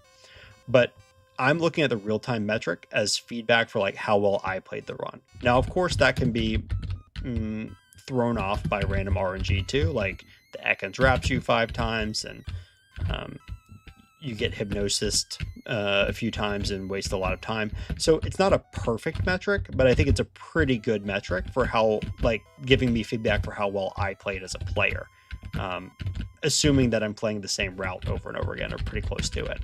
but I'm looking at the real-time metric as feedback for like how well I played the run. Now, of course, that can be thrown off by random RNG too. Like the Ekans wraps you 5 times, and you get hypnosis a few times and waste a lot of time. So it's not a perfect metric, but I think it's a pretty good metric for how, like, giving me feedback for how well I played as a player. Assuming that I'm playing the same route over and over again, or pretty close to it,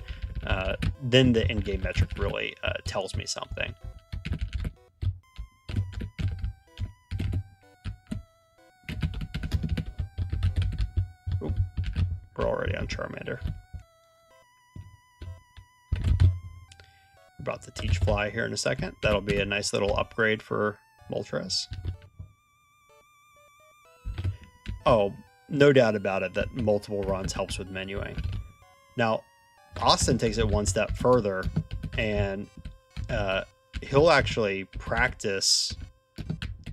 then the in-game metric really tells me something. Ooh, we're already on Charmander. About to teach Fly here in a second. That'll be a nice little upgrade for Moltres. Oh, no doubt about it that multiple runs helps with menuing. Now, Austin takes it one step further, and he'll actually practice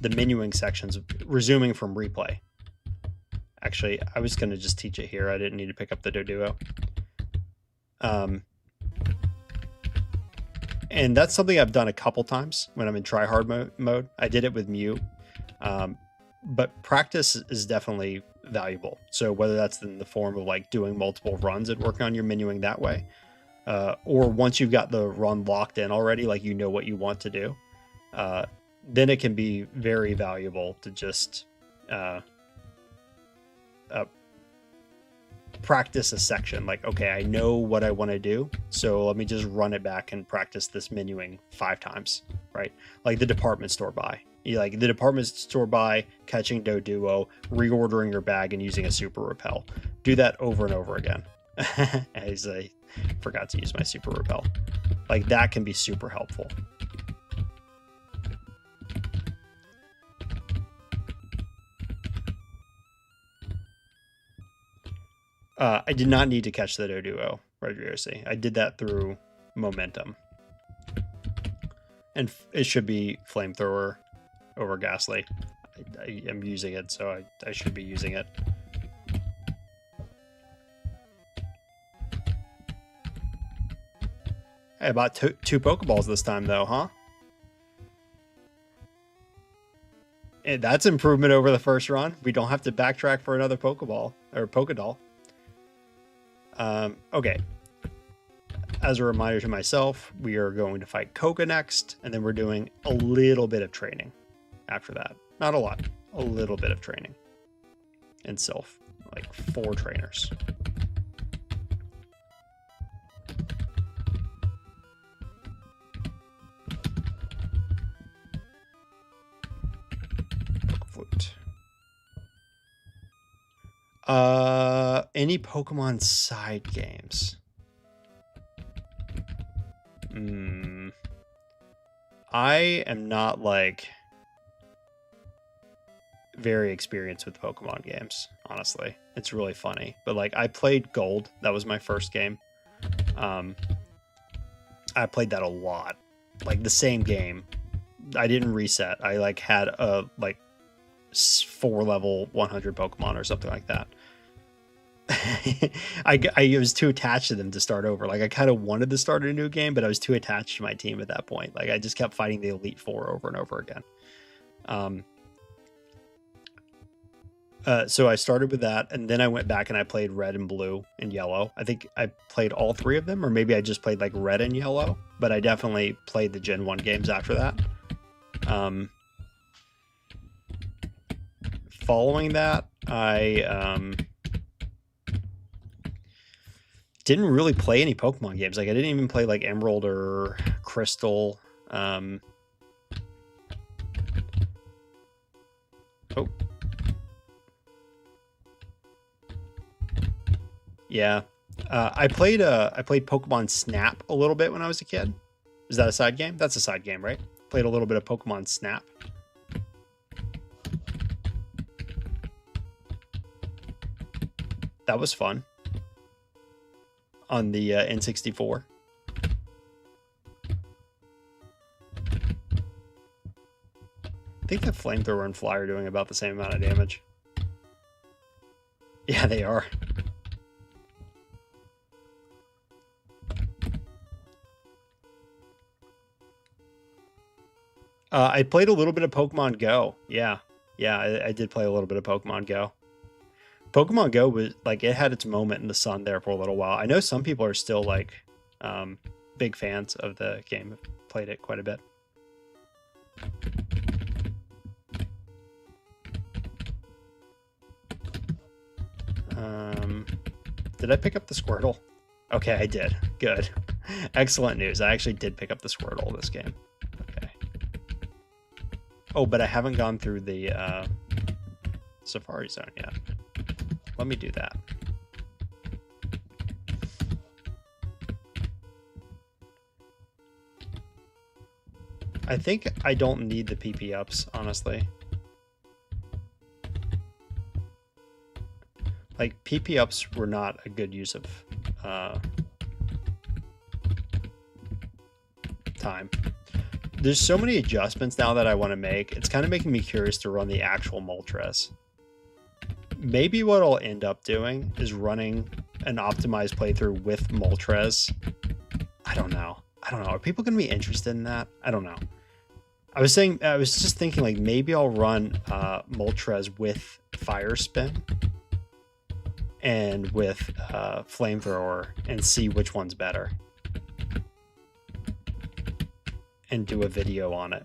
the menuing sections resuming from replay. Actually, I was going to just teach it here. I didn't need to pick up the Doduo. And that's something I've done a couple times when I'm in tryhard mode. I did it with Mew. But practice is definitely valuable. So whether that's in the form of like doing multiple runs and working on your menuing that way, or once you've got the run locked in already, like you know what you want to do, then it can be very valuable to just practice a section. Like, okay, I know what I want to do, so let me just run it back and practice this menuing 5 times, right? Like the department store buy. You like the department store buy, catching Doduo, reordering your bag, and using a super repel. Do that over and over again. As I forgot to use my super repel. Like that can be super helpful. I did not need to catch the Doduo, Rodriosi. I did that through momentum. And it should be Flamethrower over Ghastly. I am using it, so I should be using it. Hey, about two Pokeballs this time, though, huh? And that's improvement over the first run. We don't have to backtrack for another Pokeball or Pokédoll. Okay. As a reminder to myself, we are going to fight Koga next, and then we're doing a little bit of training after that. Not a lot, a little bit of training. And Sylph, like 4 trainers. Flute. Any Pokemon side games? I am not like very experienced with Pokemon games, honestly. It's really funny. But like I played Gold. That was my first game. I played that a lot. Like the same game. I didn't reset. I like had a like 4 level 100 Pokemon or something like that. I was too attached to them to start over. Like I kind of wanted to start a new game, but I was too attached to my team at that point. Like I just kept fighting the Elite Four over and over again. So I started with that, and then I went back and I played Red and Blue and Yellow. I think I played all 3 of them, or maybe I just played like Red and Yellow, but I definitely played the Gen 1 games after that. Following that, I didn't really play any Pokemon games. Like I didn't even play like Emerald or Crystal. Oh. Yeah. I played Pokemon Snap a little bit when I was a kid. Is that a side game? That's a side game, right? Played a little bit of Pokemon Snap. That was fun. On the N64. I think that Flamethrower and Fly are doing about the same amount of damage. Yeah, they are. I played a little bit of Pokemon Go. Yeah, I did play a little bit of Pokemon Go. Pokemon Go was like, it had its moment in the sun there for a little while. I know some people are still like big fans of the game, have played it quite a bit. Did I pick up the Squirtle? Okay, I did. Good. Excellent news. I actually did pick up the Squirtle this game. Okay. Oh, but I haven't gone through the Safari Zone yet. Let me do that. I think I don't need the PP ups, honestly. Like, PP ups were not a good use of time. There's so many adjustments now that I want to make. It's kind of making me curious to run the actual Moltres. Maybe what I'll end up doing is running an optimized playthrough with Moltres. I don't know. Are people going to be interested in that? I don't know. I was just thinking like maybe I'll run Moltres with Fire Spin and with Flamethrower and see which one's better, and do a video on it.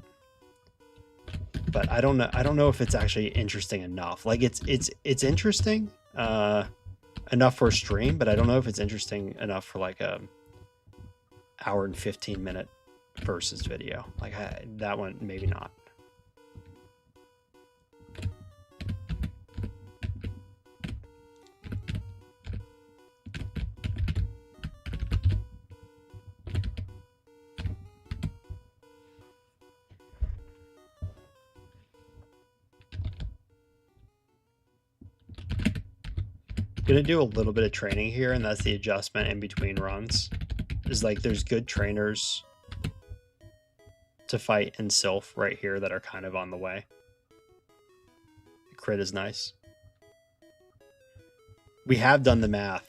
But I don't know if it's actually interesting enough. Like it's interesting enough for a stream, but I don't know if it's interesting enough for like a hour and 15 minute versus video. Like that one, maybe not. Gonna do a little bit of training here, and that's the adjustment in between runs. Is like there's good trainers to fight in Sylph right here that are kind of on the way. Crit is nice. We have done the math.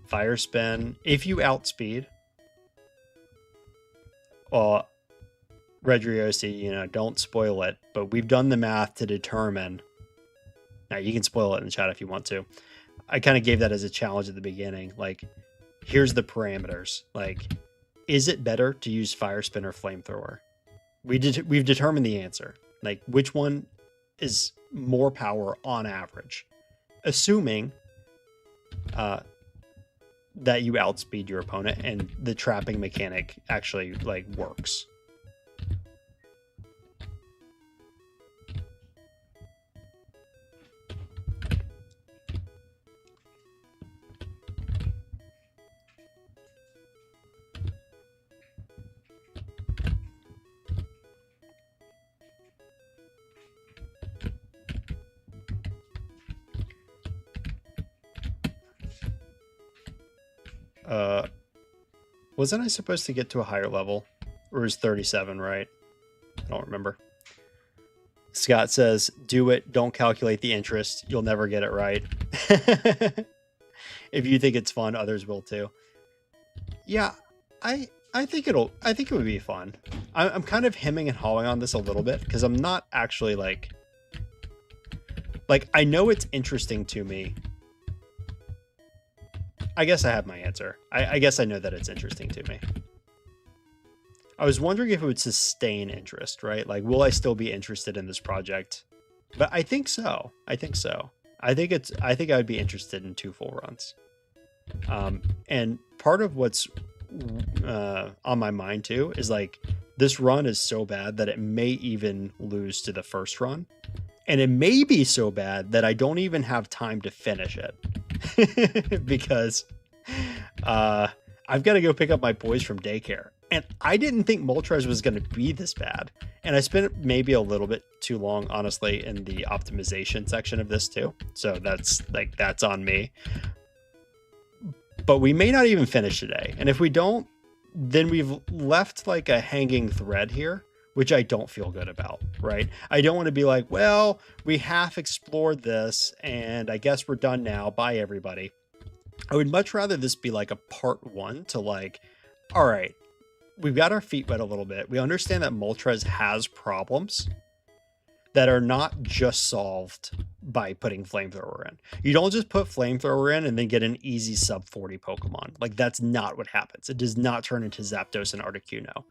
Fire Spin, if you outspeed, well, Redriosi, you know, don't spoil it, but we've done the math to determine. Now, you can spoil it in the chat if you want to. I kind of gave that as a challenge at the beginning. Like, here's the parameters. Like, is it better to use Fire Spin or Flamethrower? We've determined the answer. Like, which one is more power on average? Assuming that you outspeed your opponent and the trapping mechanic actually, like, works. Wasn't I supposed to get to a higher level? Or is 37, right? I don't remember. Scott says, do it. Don't calculate the interest. You'll never get it right. If you think it's fun, others will too. Yeah, I think it would be fun. I'm kind of hemming and hawing on this a little bit because I'm not actually like I know it's interesting to me. I guess I have my answer. I guess I know that it's interesting to me. I was wondering if it would sustain interest, right? Like, will I still be interested in this project? But I think so. I think I would be interested in 2 full runs. And part of what's on my mind too is like, this run is so bad that it may even lose to the first run. And it may be so bad that I don't even have time to finish it. Because I've got to go pick up my boys from daycare. And I didn't think Moltres was going to be this bad. And I spent maybe a little bit too long, honestly, in the optimization section of this too. So that's on me. But we may not even finish today. And if we don't, then we've left like a hanging thread here, which I don't feel good about, right? I don't want to be like, well, we half explored this and I guess we're done now. Bye, everybody. I would much rather this be like a part 1 to like, all right, we've got our feet wet a little bit. We understand that Moltres has problems. that are not just solved by putting Flamethrower in. You don't just put Flamethrower in and then get an easy sub 40 Pokemon. Like, that's not what happens. It does not turn into Zapdos and Articuno.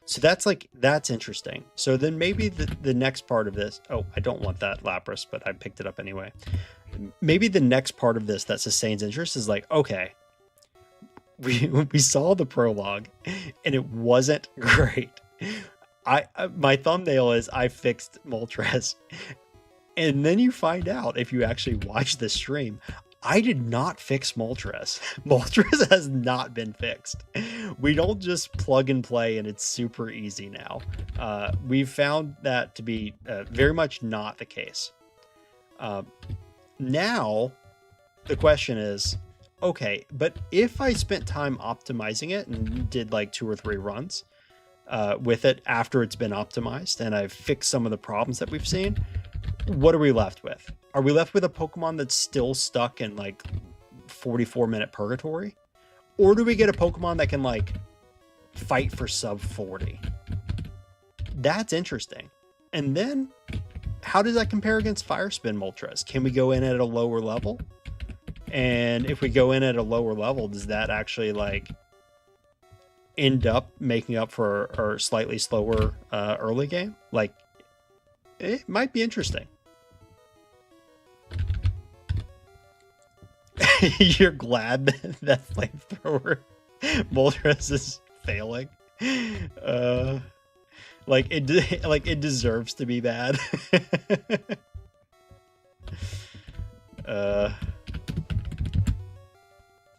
So that's interesting. So then maybe the next part of this, oh, I don't want that Lapras, but I picked it up anyway. Maybe the next part of this that sustains interest is like, okay, we saw the prologue and it wasn't great. My thumbnail is I fixed Moltres, and then you find out if you actually watch the stream, I did not fix Moltres. Moltres has not been fixed. We don't just plug and play and it's super easy now. We've found that to be very much not the case. Now the question is, okay, but if I spent time optimizing it and did like 2 or 3 runs with it after it's been optimized and I've fixed some of the problems that we've seen, what are we left with? Are we left with a Pokemon that's still stuck in like 44-minute purgatory? Or do we get a Pokemon that can like fight for sub 40? That's interesting. And then how does that compare against Fire Spin Moltres? Can we go in at a lower level? And if we go in at a lower level, does that actually like end up making up for our slightly slower early game? Like, it might be interesting. You're glad that Flamethrower Moltres is failing. Like it deserves to be bad.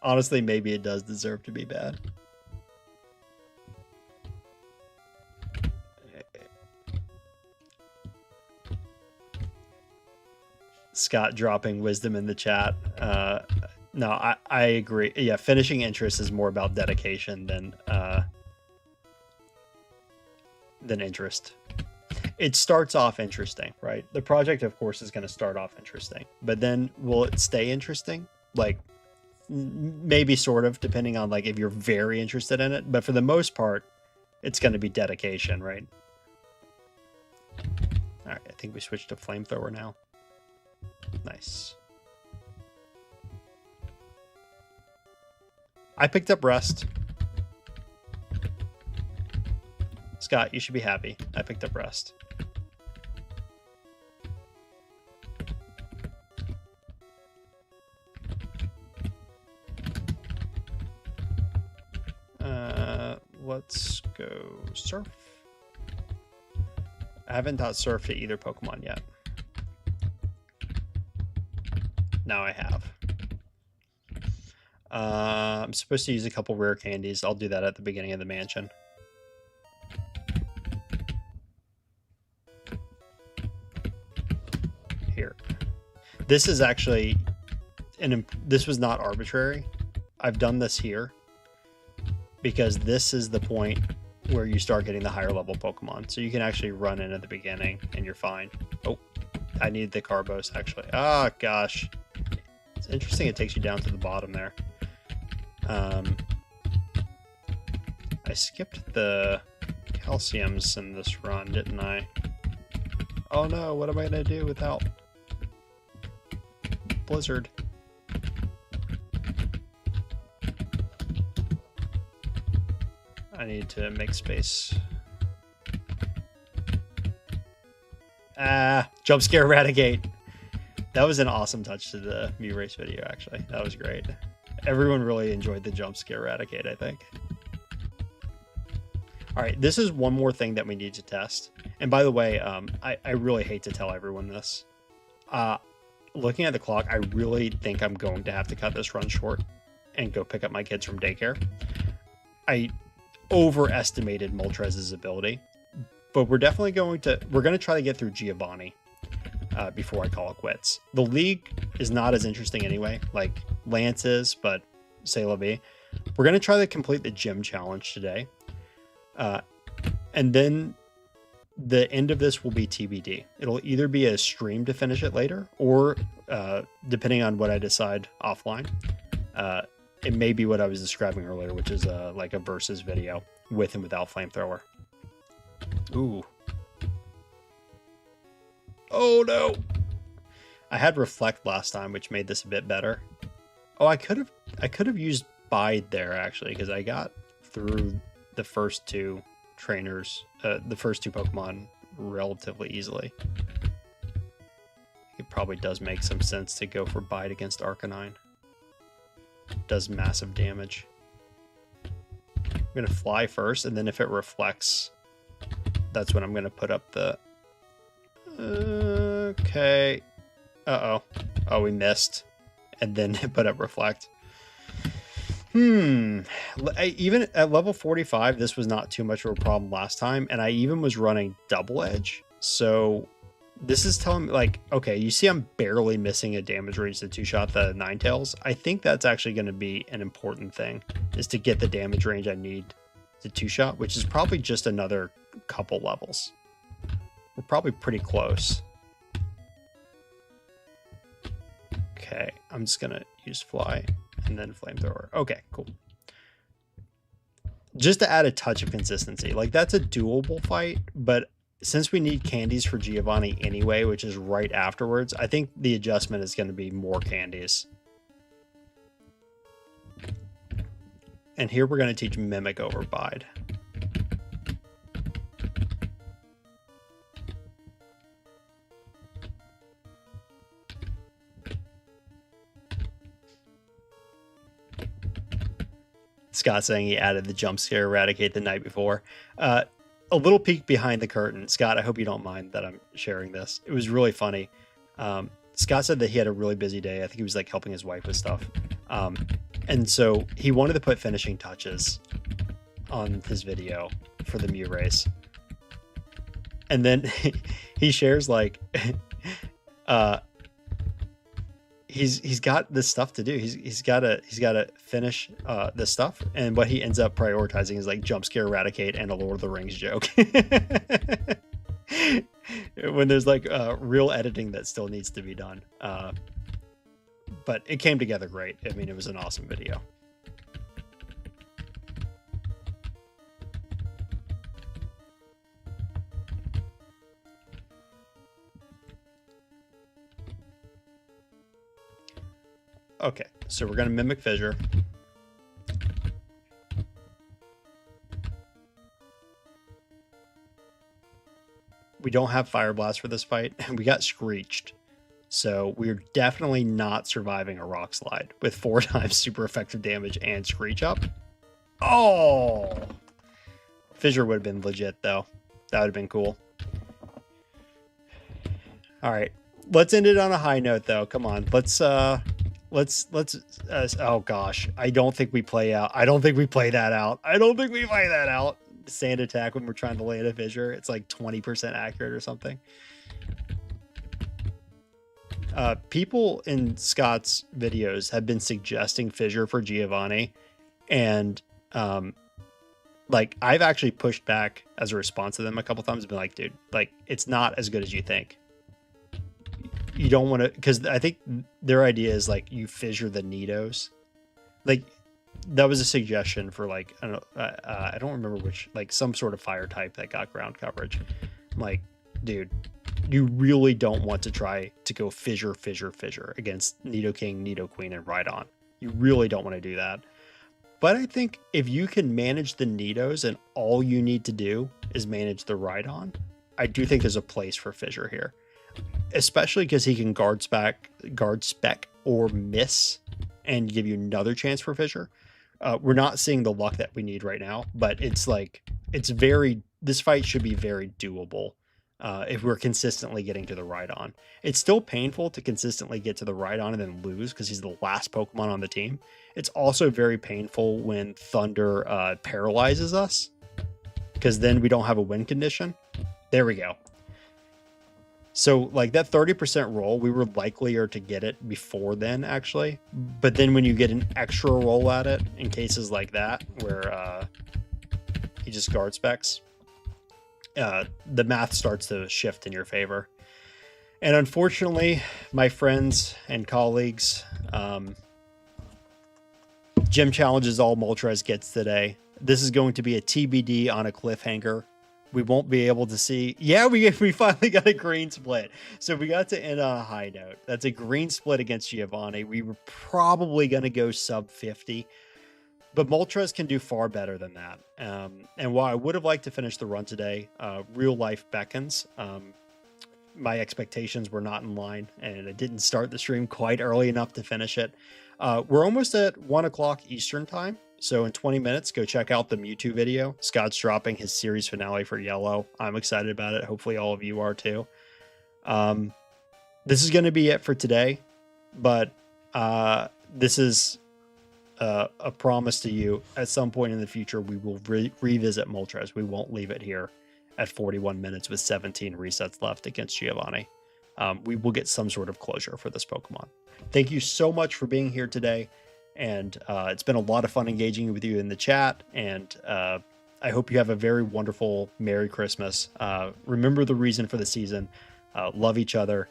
Honestly, maybe it does deserve to be bad. Scott dropping wisdom in the chat. No, I agree. Yeah, finishing interest is more about dedication than interest. It starts off interesting, right? The project, of course, is going to start off interesting, but then will it stay interesting? Like, maybe sort of, depending on like if you're very interested in it. But for the most part, it's going to be dedication, right? All right, I think we switched to Flamethrower now. Nice. I picked up Rest. Scott, you should be happy. I picked up Rest. Let's go Surf. I haven't taught Surf to either Pokemon yet. Now I have. I'm supposed to use a couple rare candies. I'll do that at the beginning of the mansion. Here. This is actually this was not arbitrary. I've done this here because this is the point where you start getting the higher level Pokemon. So you can actually run in at the beginning and you're fine. Oh, I need the Carbos actually. Oh gosh. It's interesting it takes you down to the bottom there. I skipped the calciums in this run, didn't I? Oh no, what am I gonna do without Blizzard? I need to make space. Jump scare eradicate. That was an awesome touch to the Mew Race video, actually. That was great. Everyone really enjoyed the jump scare eradicate, I think. All right, this is one more thing that we need to test. And by the way, I really hate to tell everyone this. Looking at the clock, I really think I'm going to have to cut this run short and go pick up my kids from daycare. I overestimated Moltres' ability, but we're definitely going to try to get through Giovanni before I call it quits. The league is not as interesting anyway, like Lance is, but c'est la vie. We're going to try to complete the gym challenge today. And then the end of this will be TBD. It'll either be a stream to finish it later, or depending on what I decide offline, it may be what I was describing earlier, which is like a versus video with and without Flamethrower. Ooh. Oh no. I had reflect last time, which made this a bit better. Oh, I could have used bide there actually, because I got through the first two trainers, the first two Pokemon relatively easily. It probably does make some sense to go for bide against Arcanine. It does massive damage. I'm gonna fly first, and then if it reflects, that's when I'm gonna put up the. Okay. Uh-oh. Oh, we missed. And then put up reflect. Even at level 45, this was not too much of a problem last time. And I even was running double edge. So this is telling me, like, okay, you see I'm barely missing a damage range to two-shot the Ninetales. I think that's actually going to be an important thing, is to get the damage range I need to two-shot, which is probably just another couple levels. We're probably pretty close. Okay, I'm just gonna use fly and then flamethrower. Okay, cool. Just to add a touch of consistency, like that's a doable fight, but since we need candies for Giovanni anyway, which is right afterwards, I think the adjustment is going to be more candies. And here we're going to teach Mimic over Bide. Scott saying he added the jump scare eradicate the night before. A little peek behind the curtain. Scott, I hope you don't mind that I'm sharing this. It was really funny. Scott said that he had a really busy day. I think he was like helping his wife with stuff. And so he wanted to put finishing touches on his video for the Mew race. And then he shares like, he's got this stuff to do. He's got to finish this stuff, and what he ends up prioritizing is like jump scare eradicate and a Lord of the Rings joke. When there's like real editing that still needs to be done, but it came together great. I mean, it was an awesome video. Okay, so we're going to mimic Fissure. We don't have Fire Blast for this fight, and we got Screeched. So we're definitely not surviving a Rock Slide with 4 times super effective damage and Screech up. Oh! Fissure would have been legit, though. That would have been cool. All right, let's end it on a high note, though. Come on, let's oh gosh, I don't think we play out. I don't think we play that out. I don't think we play that out. Sand attack when we're trying to land a Fissure. It's like 20% accurate or something. People in Scott's videos have been suggesting Fissure for Giovanni, and like I've actually pushed back as a response to them a couple times and been like, dude, like it's not as good as you think. You don't want to, because I think their idea is like you Fissure the Nidos. Like that was a suggestion for like I don't remember which, like some sort of fire type that got ground coverage. I'm like, dude, you really don't want to try to go Fissure against Nidoking, Nidoqueen, and Rhydon. You really don't want to do that. But I think if you can manage the Nidos and all you need to do is manage the Rhydon, I do think there's a place for Fissure here. Especially because he can guard spec or miss and give you another chance for Fissure. We're not seeing the luck that we need right now, but it's like this fight should be very doable if we're consistently getting to the Rhydon. It's still painful to consistently get to the Rhydon and then lose because he's the last Pokemon on the team. It's also very painful when Thunder paralyzes us because then we don't have a win condition. There we go. So like that 30% roll, we were likelier to get it before then actually. But then when you get an extra roll at it in cases like that, where he just guard specs, the math starts to shift in your favor. And unfortunately, my friends and colleagues, gym challenge is all Moltres gets today. This is going to be a TBD on a cliffhanger we won't be able to see. Yeah, we finally got a green split. So we got to end on a high note. That's a green split against Giovanni. We were probably going to go sub 50, but Moltres can do far better than that. And while I would have liked to finish the run today, real life beckons. My expectations were not in line, and I didn't start the stream quite early enough to finish it. We're almost at 1 o'clock Eastern time. So in 20 minutes, go check out the Mewtwo video. Scott's dropping his series finale for Yellow. I'm excited about it. Hopefully all of you are too. This is going to be it for today, but this is a promise to you. At some point in the future, we will revisit Moltres. We won't leave it here at 41 minutes with 17 resets left against Giovanni. We will get some sort of closure for this Pokemon. Thank you so much for being here today. And it's been a lot of fun engaging with you in the chat. And I hope you have a very wonderful Merry Christmas. Remember the reason for the season. Love each other.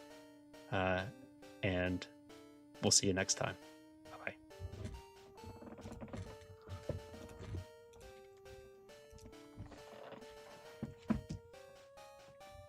And we'll see you next time.